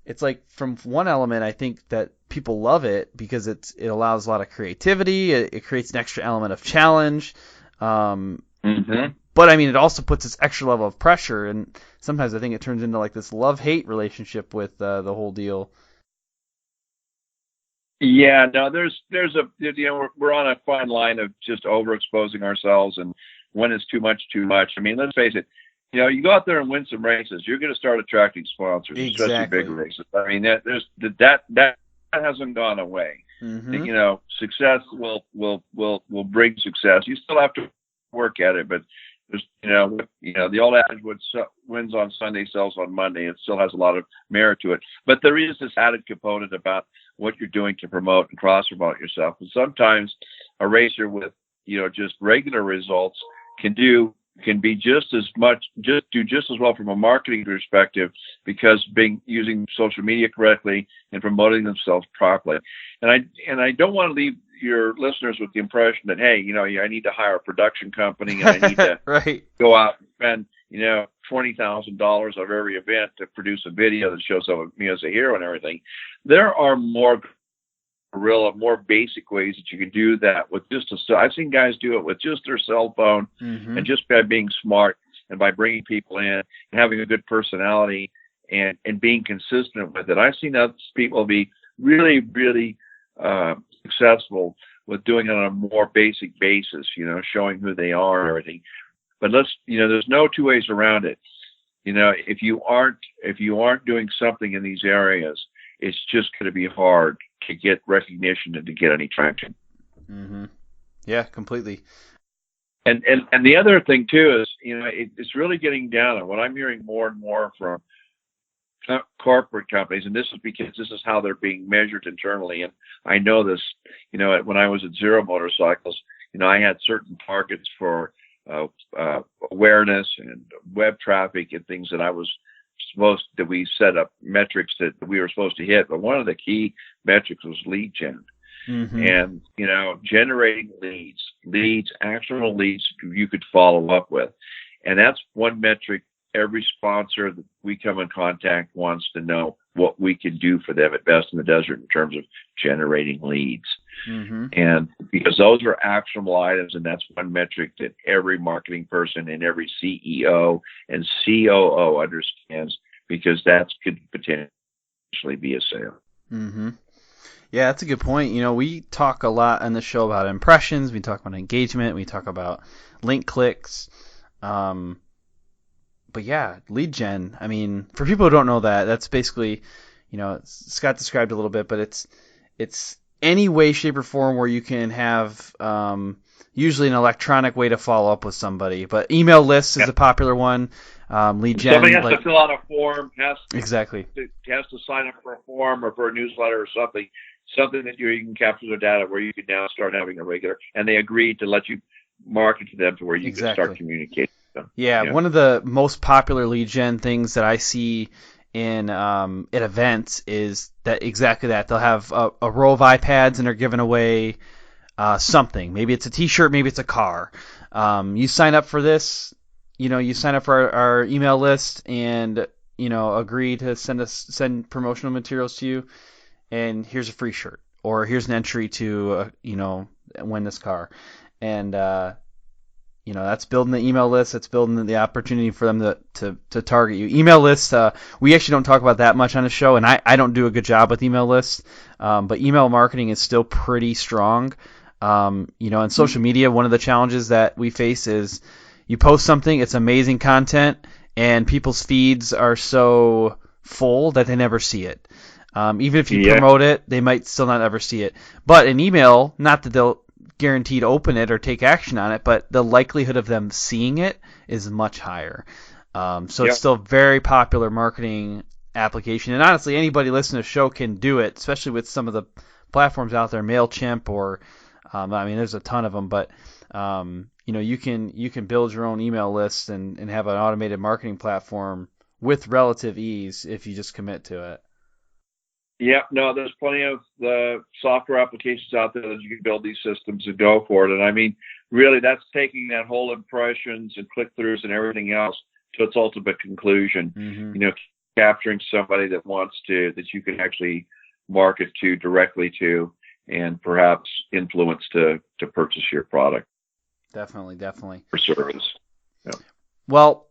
it's like, from one element, I think that people love it because it allows a lot of creativity. It creates an extra element of challenge. But I mean, it also puts this extra level of pressure, and sometimes I think it turns into like this love-hate relationship with the whole deal. Yeah, no, there's we're on a fine line of just overexposing ourselves, and when it's too much. I mean, let's face it. You go out there and win some races, you're going to start attracting sponsors, especially big races. I mean, that hasn't gone away. Success will bring success. You still have to work at it, but there's, the old adage, what wins on Sunday sells on Monday. It still has a lot of merit to it, but there is this added component about what you're doing to promote and cross-promote yourself. And sometimes a racer with, just regular results can do just as well from a marketing perspective, because using social media correctly and promoting themselves properly. And I don't want to leave your listeners with the impression that, hey, I need to hire a production company and I need to right. go out and spend, $20,000 of every event to produce a video that shows up me as a hero and everything. There are more basic ways that you can do that with I've seen guys do it with just their cell phone, and just by being smart and by bringing people in and having a good personality and being consistent with it. I've seen other people be really, really successful with doing it on a more basic basis, showing who they are and everything. But there's no two ways around it. If you aren't doing something in these areas, it's just going to be hard to get recognition and to get any traction. Yeah, completely. And the other thing too is, it's really getting down on what I'm hearing more and more from corporate companies, and this is because this is how they're being measured internally. And I know this, when I was at Zero Motorcycles, I had certain targets for awareness and web traffic and things that we set up metrics that we were supposed to hit. But one of the key metrics was lead gen. And, generating leads, actual leads you could follow up with. And that's one metric every sponsor that we come in contact wants to know what we can do for them at Best in the Desert in terms of generating leads. And because those are actionable items, and that's one metric that every marketing person and every CEO and COO understands, because that could potentially be a sale. Yeah, that's a good point. We talk a lot on the show about impressions. We talk about engagement. We talk about link clicks. But yeah, lead gen. I mean, for people who don't know that, that's basically, Scott described a little bit, but it's any way, shape, or form where you can have usually an electronic way to follow up with somebody. But email lists is a popular one. Lead gen. Somebody has to fill out a form. Has to sign up for a form or for a newsletter or something that you can capture their data, where you can now start having a regular, and they agree to let you market to them to where you can start communicating. Yeah, one of the most popular lead gen things that I see in at events is exactly that. They'll have a row of iPads and they're giving away something. Maybe it's a T-shirt, maybe it's a car. You sign up for this, you sign up for our email list and agree to send promotional materials to you, and here's a free shirt, or here's an entry to win this car, and that's building the email list. That's building the opportunity for them to target you. Email lists, we actually don't talk about that much on the show, and I don't do a good job with email lists. But email marketing is still pretty strong. In social media, one of the challenges that we face is you post something, it's amazing content, and people's feeds are so full that they never see it. Even if you promote it, they might still not ever see it. But in email, not that guaranteed open it or take action on it, but the likelihood of them seeing it is much higher. So It's still a very popular marketing application. And honestly, anybody listening to the show can do it, especially with some of the platforms out there, MailChimp or there's a ton of them, but you can build your own email list and have an automated marketing platform with relative ease if you just commit to it. Yeah, no, there's plenty of the software applications out there that you can build these systems and go for it. And I mean, really, that's taking that whole impressions and click-throughs and everything else to its ultimate conclusion. Mm-hmm. Capturing somebody that you can actually market to directly to, and perhaps influence to purchase your product. Definitely. Or service. Yeah. Well,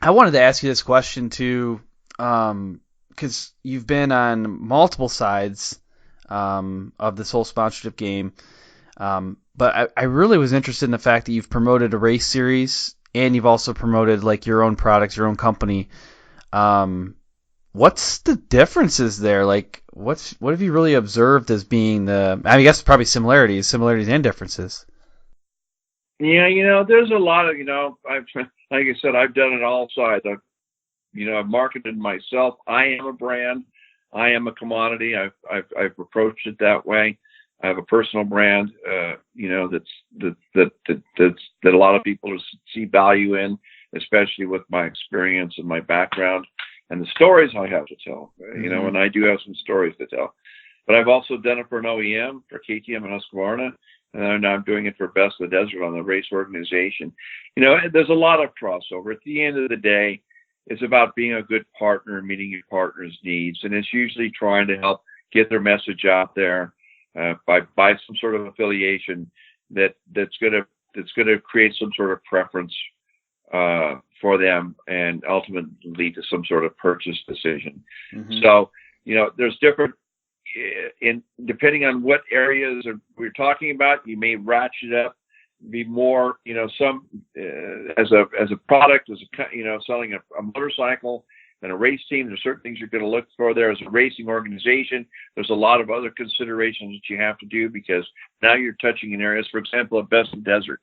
I wanted to ask you this question too, because you've been on multiple sides of this whole sponsorship game. But I really was interested in the fact that you've promoted a race series and you've also promoted like your own products, your own company. What's the differences there? Like, what have you really observed as being I guess probably similarities and differences. Yeah, there's a lot of, like I said, I've done it all sides. I've marketed myself. I am a brand. I am a commodity. I've approached it that way. I have a personal brand, that a lot of people see value in, especially with my experience and my background and the stories I have to tell. Mm-hmm. And I do have some stories to tell. But I've also done it for an OEM, for KTM and Husqvarna, and I'm doing it for Best of the Desert on the race organization. There's a lot of crossover. At the end of the day, it's about being a good partner and meeting your partner's needs, and it's usually trying to help get their message out there by some sort of affiliation that's going to create some sort of preference for them and ultimately lead to some sort of purchase decision. Mm-hmm. So, there's different, depending on what areas we're talking about, you may ratchet up, be more, some as a product, selling a motorcycle and a race team. There's certain things you're going to look for there. As a racing organization, there's a lot of other considerations that you have to do, because now you're touching in areas, for example, at Best of the Desert.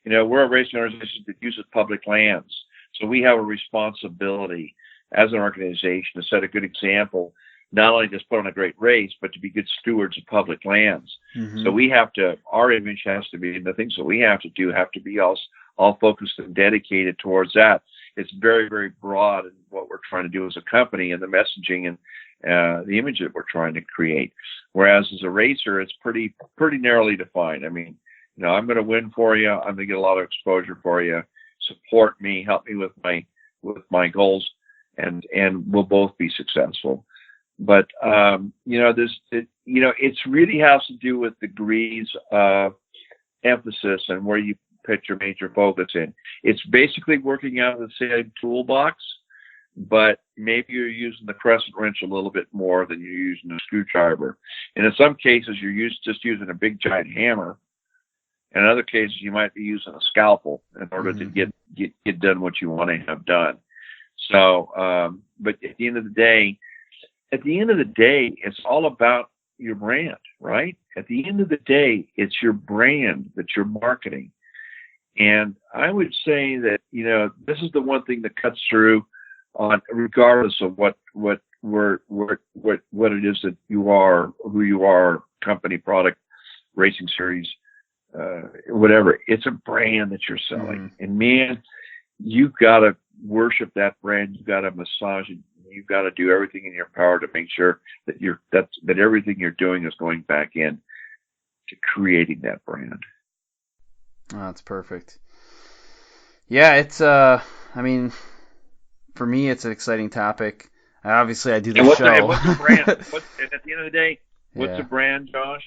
We're a racing organization that uses public lands. So we have a responsibility as an organization to set a good example, not only just put on a great race, but to be good stewards of public lands. Mm-hmm. So our image has to be, and the things that we have to do have to be all focused and dedicated towards that. It's very, very broad in what we're trying to do as a company and the messaging and the image that we're trying to create. Whereas as a racer, it's pretty narrowly defined. I mean, I'm going to win for you. I'm going to get a lot of exposure for you. Support me, help me with my goals, and we'll both be successful. But it's really has to do with degrees of emphasis and where you put your major focus in. It's basically working out of the same toolbox, but maybe you're using the crescent wrench a little bit more than you're using a screwdriver. And in some cases, you're just using a big giant hammer. And in other cases, you might be using a scalpel in order to get done what you want to have done. So, but at the end of the day, it's all about your brand, right? At the end of the day, it's your brand that you're marketing. And I would say that, this is the one thing that cuts through on, regardless of what it is that you are, who you are, company, product, racing series, whatever. It's a brand that you're selling. Mm-hmm. And man, you've got to worship that brand. You've got to massage it. You've got to do everything in your power to make sure that that everything you're doing is going back in to creating that brand. Oh, that's perfect. Yeah, it's for me, it's an exciting topic. Obviously, I do this show. And what's the brand? And at the end of the day, what's a brand, Josh?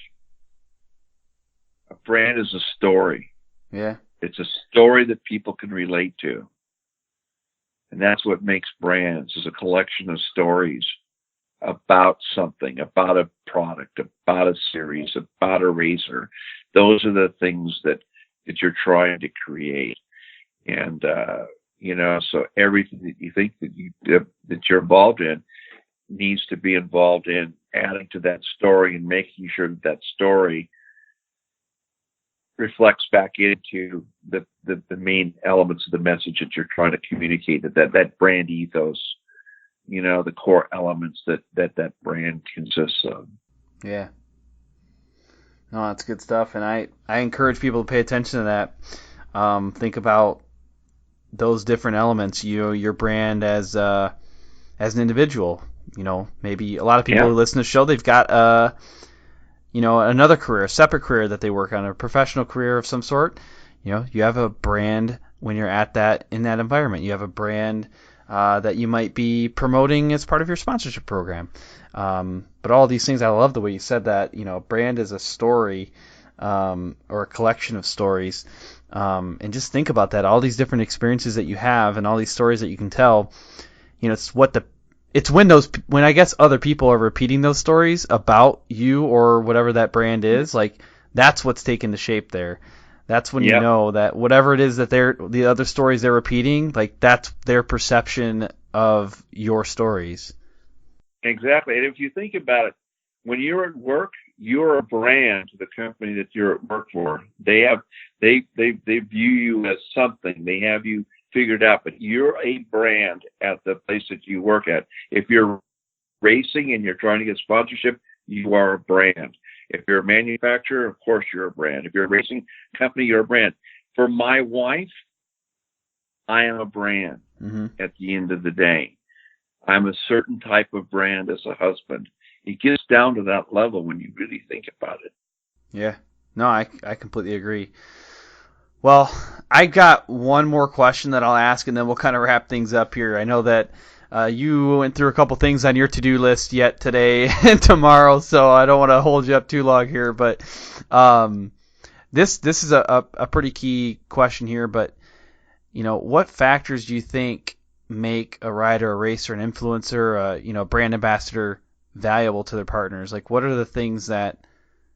A brand is a story. Yeah. It's a story that people can relate to. And that's what makes brands, is a collection of stories about something, about a product, about a series, about a racer. Those are the things that you're trying to create. And, so everything that you think that you're involved in needs to be involved in adding to that story and making sure that story reflects back into the main elements of the message that you're trying to communicate, that brand ethos, the core elements that brand consists of. Yeah. No, that's good stuff. And I encourage people to pay attention to that. Think about those different elements, your brand as an individual. Maybe a lot of people who listen to the show, they've got another career, a separate career that they work on, a professional career of some sort. You have a brand when you're in that environment. You have a brand that you might be promoting as part of your sponsorship program. But all these things, I love the way you said that. Brand is a story or a collection of stories. And just think about that. All these different experiences that you have and all these stories that you can tell. It's when I guess other people are repeating those stories about you or whatever that brand is, like that's what's taken the shape there. That's when you know that whatever it is that the other stories they're repeating, like that's their perception of your stories. Exactly. And if you think about it, when you're at work, you're a brand to the company that you're at work for. They view you as something. They have you figured out, but you're a brand at the place that you work at. If you're racing and you're trying to get sponsorship, you are a brand. If you're a manufacturer, of course you're a brand. If you're a racing company, you're a brand. For my wife, I am a brand at the end of the day. I'm a certain type of brand as a husband. It gets down to that level when you really think about it. Yeah. No, I completely agree. Well, I got one more question that I'll ask, and then we'll kind of wrap things up here. I know that you went through a couple things on your to-do list yet today and tomorrow, so I don't want to hold you up too long here. But this is a pretty key question here. But what factors do you think make a rider, a racer, an influencer, a brand ambassador valuable to their partners? Like, what are the things that,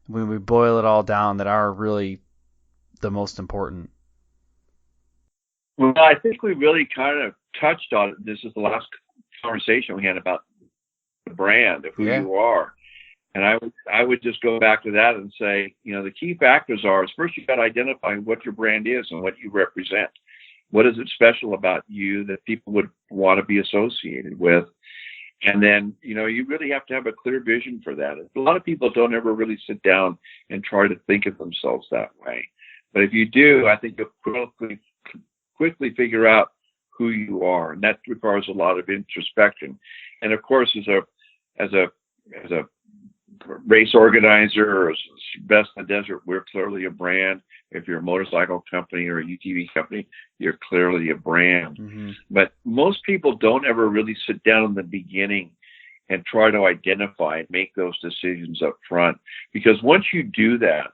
when we boil it all down, that are really the most important? Well, I think we really kind of touched on it. This is the last conversation we had about the brand of who you are. And I would just go back to that and say, the key factors is first you've got to identify what your brand is and what you represent. What is it special about you that people would want to be associated with? And then, you really have to have a clear vision for that. A lot of people don't ever really sit down and try to think of themselves that way. But if you do, I think you'll quickly figure out who you are, and that requires a lot of introspection. And of course, as a race organizer or as Best in the Desert, we're clearly a brand. If you're a motorcycle company or a UTV company, you're clearly a brand. Mm-hmm. But most people don't ever really sit down in the beginning and try to identify and make those decisions up front, because once you do that,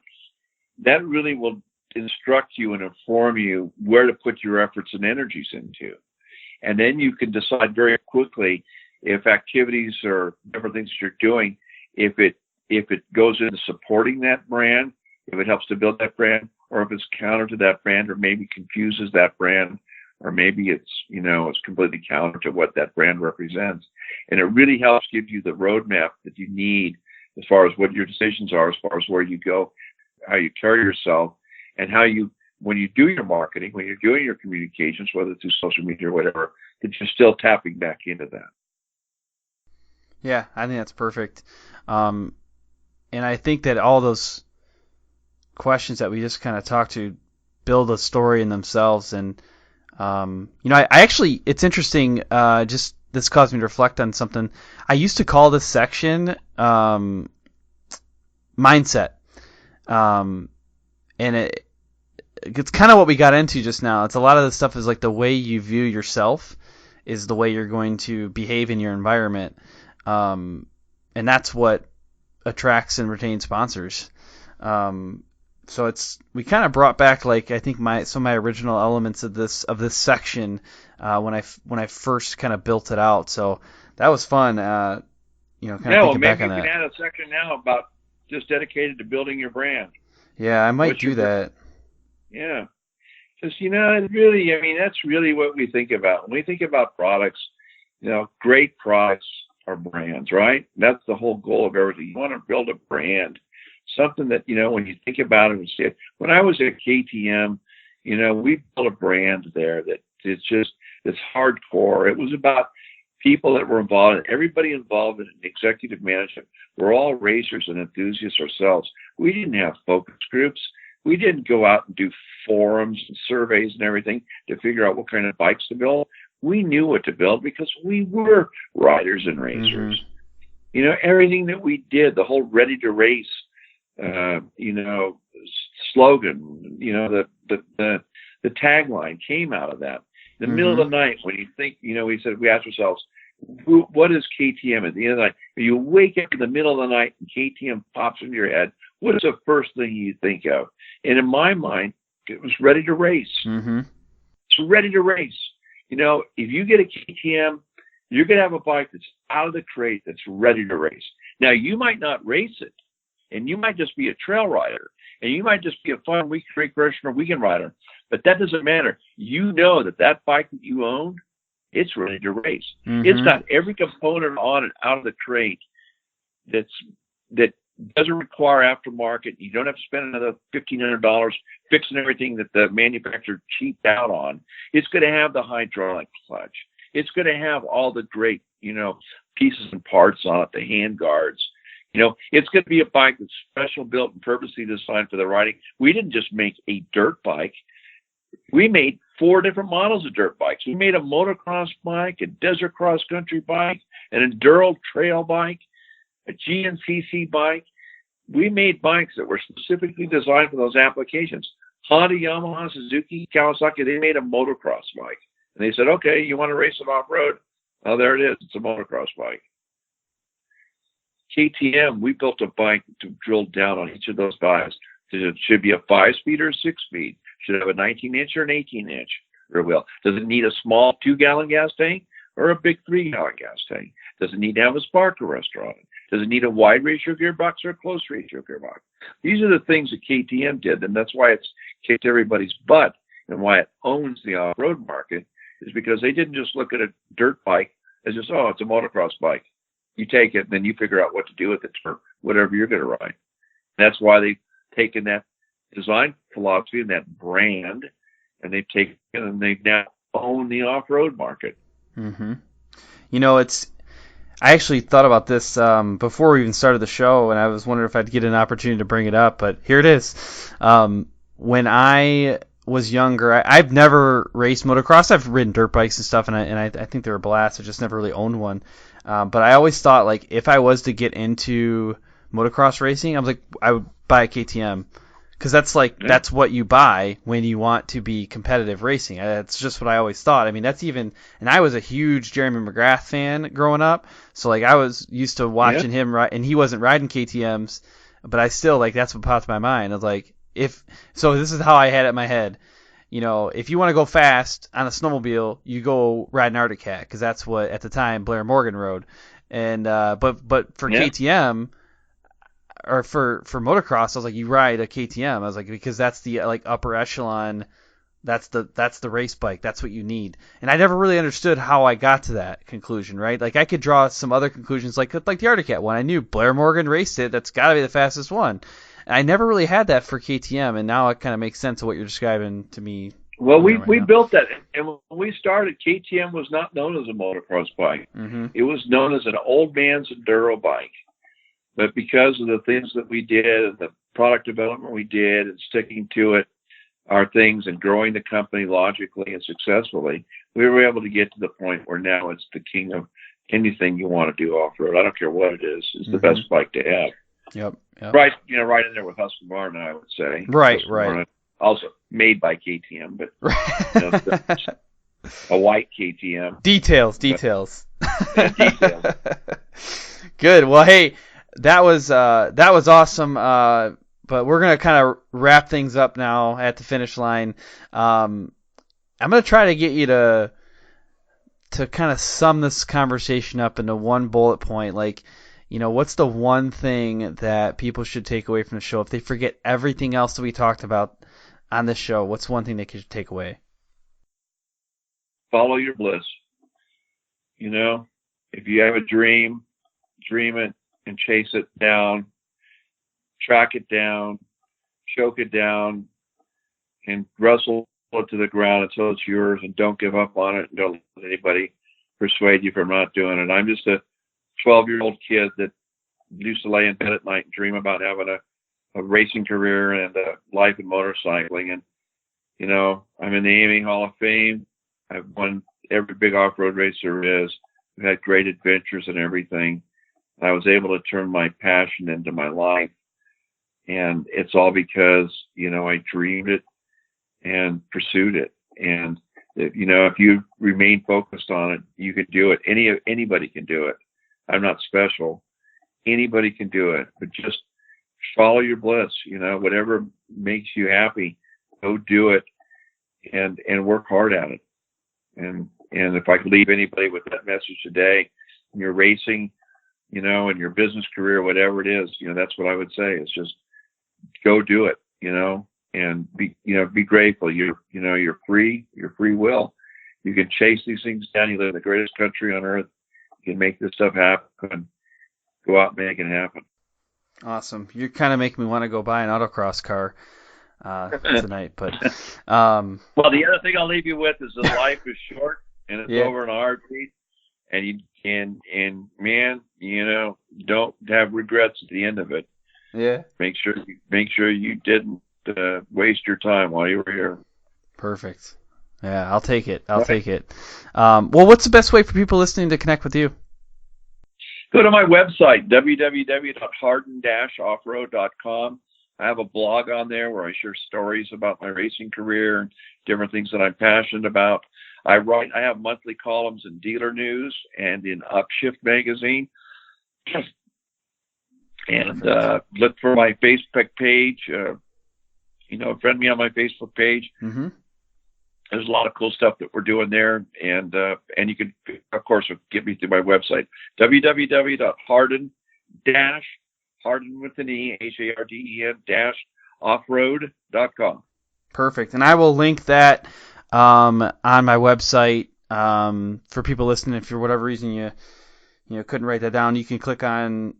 that really will instruct you and inform you where to put your efforts and energies into. And then you can decide very quickly if activities or different things that you're doing, if it goes into supporting that brand, if it helps to build that brand, or if it's counter to that brand, or maybe confuses that brand, or maybe it's, it's completely counter to what that brand represents. And it really helps give you the roadmap that you need as far as what your decisions are, as far as where you go, how you carry yourself, and how you, when you do your marketing, when you're doing your communications, whether through social media or whatever, that you're still tapping back into that. Yeah, I think that's perfect. And I think that all those questions that we just kind of talked to build a story in themselves. And, I actually, it's interesting, just this caused me to reflect on something. I used to call this section mindset. And it's kind of what we got into just now. It's a lot of the stuff is like the way you view yourself is the way you're going to behave in your environment. And that's what attracts and retains sponsors. So we kind of brought back, like, I think some of my original elements of this section when I first kind of built it out. So that was fun. Kind of thinking back on that. Maybe you can add a section now about just dedicated to building your brand. Yeah, I might do that. Yeah. Because, that's really what we think about. When we think about products, great products are brands, right? That's the whole goal of everything. You want to build a brand something that, when you think about it and see it. When I was at KTM, we built a brand there that it's hardcore. It was about people that were involved, and everybody involved in executive management. We're all racers and enthusiasts ourselves. We didn't have focus groups. We didn't go out and do forums and surveys and everything to figure out what kind of bikes to build. We knew what to build because we were riders and racers. Everything that we did, the whole ready to race, slogan, the tagline came out of that. In the middle of the night, when you think, we asked ourselves, what is KTM at the end of the night? When you wake up in the middle of the night and KTM pops into your head, what is the first thing you think of? And in my mind, it was ready to race. It's ready to race. If you get a KTM, you're going to have a bike that's out of the crate that's ready to race. Now, you might not race it, and you might just be a trail rider, and you might just be a fun weekend rider, but that doesn't matter. You know that bike that you own, it's ready to race. It's got every component on and out of the crate that doesn't require aftermarket. You don't have to spend another $1,500 fixing everything that the manufacturer cheaped out on. It's going to have the hydraulic clutch. It's going to have all the great, pieces and parts on it, the hand guards. It's going to be a bike that's special built and purposely designed for the riding. We didn't just make a dirt bike. We made 4 different models of dirt bikes. We made a motocross bike, a desert cross country bike, an enduro trail bike, a GNCC bike. We made bikes that were specifically designed for those applications. Honda, Yamaha, Suzuki, Kawasaki, they made a motocross bike. And they said, okay, you want to race it off-road? Oh, there it is. It's a motocross bike. KTM, we built a bike to drill down on each of those bikes. It should be a 5-speed or a 6-speed. Should it have a 19-inch or an 18-inch rear wheel? Does it need a small 2-gallon gas tank or a big 3-gallon gas tank? Does it need to have a spark arrestor on it? Does it need a wide ratio gearbox or a close ratio gearbox? These are the things that KTM did, and that's why it's kicked everybody's butt and why it owns the off-road market, is because they didn't just look at a dirt bike as just, oh, it's a motocross bike. You take it, and then you figure out what to do with it for whatever you're going to ride. That's why they've taken that design philosophy and that brand, and they've taken it and they've now owned the off-road market. I actually thought about this before we even started the show, and I was wondering if I'd get an opportunity to bring it up, but here it is. When I was younger, I've never raced motocross. I've ridden dirt bikes and stuff, and I think they were a blast. I just never really owned one. But I always thought, like, if I was to get into motocross racing, I was like, I would buy a KTM. Because that's what you buy when you want to be competitive racing. That's just what I always thought. I mean, and I was a huge Jeremy McGrath fan growing up. So, like, I was used to watching him ride, and he wasn't riding KTMs, but I still, like, that's what popped in my mind. I was like, so this is how I had it in my head. If you want to go fast on a snowmobile, you go ride an Arctic Cat, because that's what, at the time, Blair Morgan rode. And, but for KTM, or for motocross, I was like, you ride a KTM. I was like, because that's the upper echelon, that's the race bike, that's what you need. And I never really understood how I got to that conclusion, right? Like, I could draw some other conclusions, like the Arctic Cat one. I knew Blair Morgan raced it, that's got to be the fastest one. And I never really had that for KTM, and now it kind of makes sense of what you're describing to me. Well, we built that, and when we started, KTM was not known as a motocross bike. It was known as an old man's enduro bike. But because of the things that we did, and the product development we did, and sticking to it, our things, and growing the company logically and successfully, we were able to get to the point where now it's the king of anything you want to do off-road. I don't care what it is. It's the best bike to have. Yep. Right, right in there with Husqvarna, I would say. Right. Also made by KTM, but a white KTM. Details. Details. Good. Well, hey, that was awesome. But we're gonna kind of wrap things up now at the finish line. I'm gonna try to get you to kind of sum this conversation up into one bullet point. Like, what's the one thing that people should take away from the show if they forget everything else that we talked about on this show? What's one thing they could take away? Follow your bliss. If you have a dream, dream it and chase it down. track it down, choke it down, and wrestle it to the ground until it's yours, and don't give up on it, and don't let anybody persuade you from not doing it. I'm just a 12-year-old kid that used to lay in bed at night and dream about having a racing career and a life in motorcycling. And, you know, I'm in the AMA Hall of Fame. I've won every big off-road race there is. I've had great adventures and everything. I was able to turn my passion into my life. And it's all because, you know, I dreamed it and pursued it. And, you know, if you remain focused on it, you can do it. Anybody can do it. I'm not special. Anybody can do it, but just follow your bliss, you know, whatever makes you happy, go do it and work hard at it. And if I could leave anybody with that message today, in your racing, you know, in your business career, whatever it is, you know, that's what I would say is just go do it, you know, and be grateful. You're free, your free will. You can chase these things down. You live in the greatest country on earth. You can make this stuff happen. Go out and make it happen. Awesome. You're kind of making me want to go buy an autocross car tonight. But well, the other thing I'll leave you with is that life is short and it's over in a heartbeat. And man, you know, don't have regrets at the end of it. Yeah. Make sure you didn't waste your time while you were here. Perfect. Yeah, I'll take it. Take it. Well, what's the best way for people listening to connect with you? Go to my website, www.harden-offroad.com. I have a blog on there where I share stories about my racing career and different things that I'm passionate about. I have monthly columns in Dealer News and in Upshift magazine. And look for my Facebook page. Friend me on my Facebook page. Mm-hmm. There's a lot of cool stuff that we're doing there, and you can, of course, get me through my website, www.harden with an E, HARDEN offroad.com. Perfect, and I will link that on my website for people listening. If for whatever reason you couldn't write that down, you can click on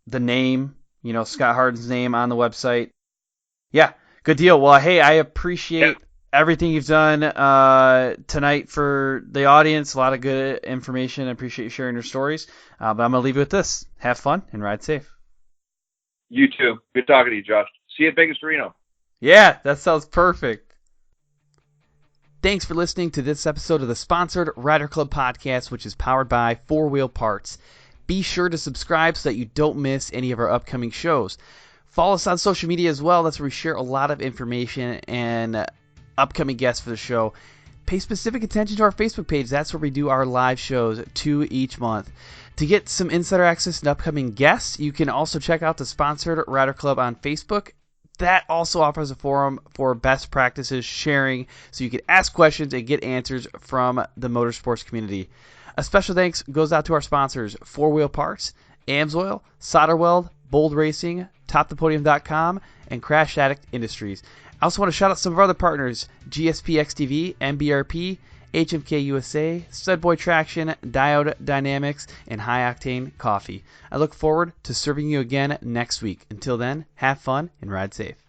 the name, Scot Harden's name on the website. Yeah, good deal. Well, hey, I appreciate everything you've done tonight for the audience. A lot of good information. I appreciate you sharing your stories. But I'm going to leave you with this. Have fun and ride safe. You too. Good talking to you, Josh. See you at Vegas Reno. Yeah, that sounds perfect. Thanks for listening to this episode of the sponsored Rider Club podcast, which is powered by 4-Wheel Parts. Be sure to subscribe so that you don't miss any of our upcoming shows. Follow us on social media as well. That's where we share a lot of information and upcoming guests for the show. Pay specific attention to our Facebook page. That's where we do our live shows 2 each month. To get some insider access and upcoming guests, you can also check out the Sponsored Rider Club on Facebook. That also offers a forum for best practices sharing, so you can ask questions and get answers from the motorsports community. A special thanks goes out to our sponsors, 4-Wheel Parts, AMSOIL, SolderWeld, Bold Racing, TopThePodium.com, and Crash Addict Industries. I also want to shout out some of our other partners, GSP XTV, MBRP, HMK USA, Studboy Traction, Diode Dynamics, and High Octane Coffee. I look forward to serving you again next week. Until then, have fun and ride safe.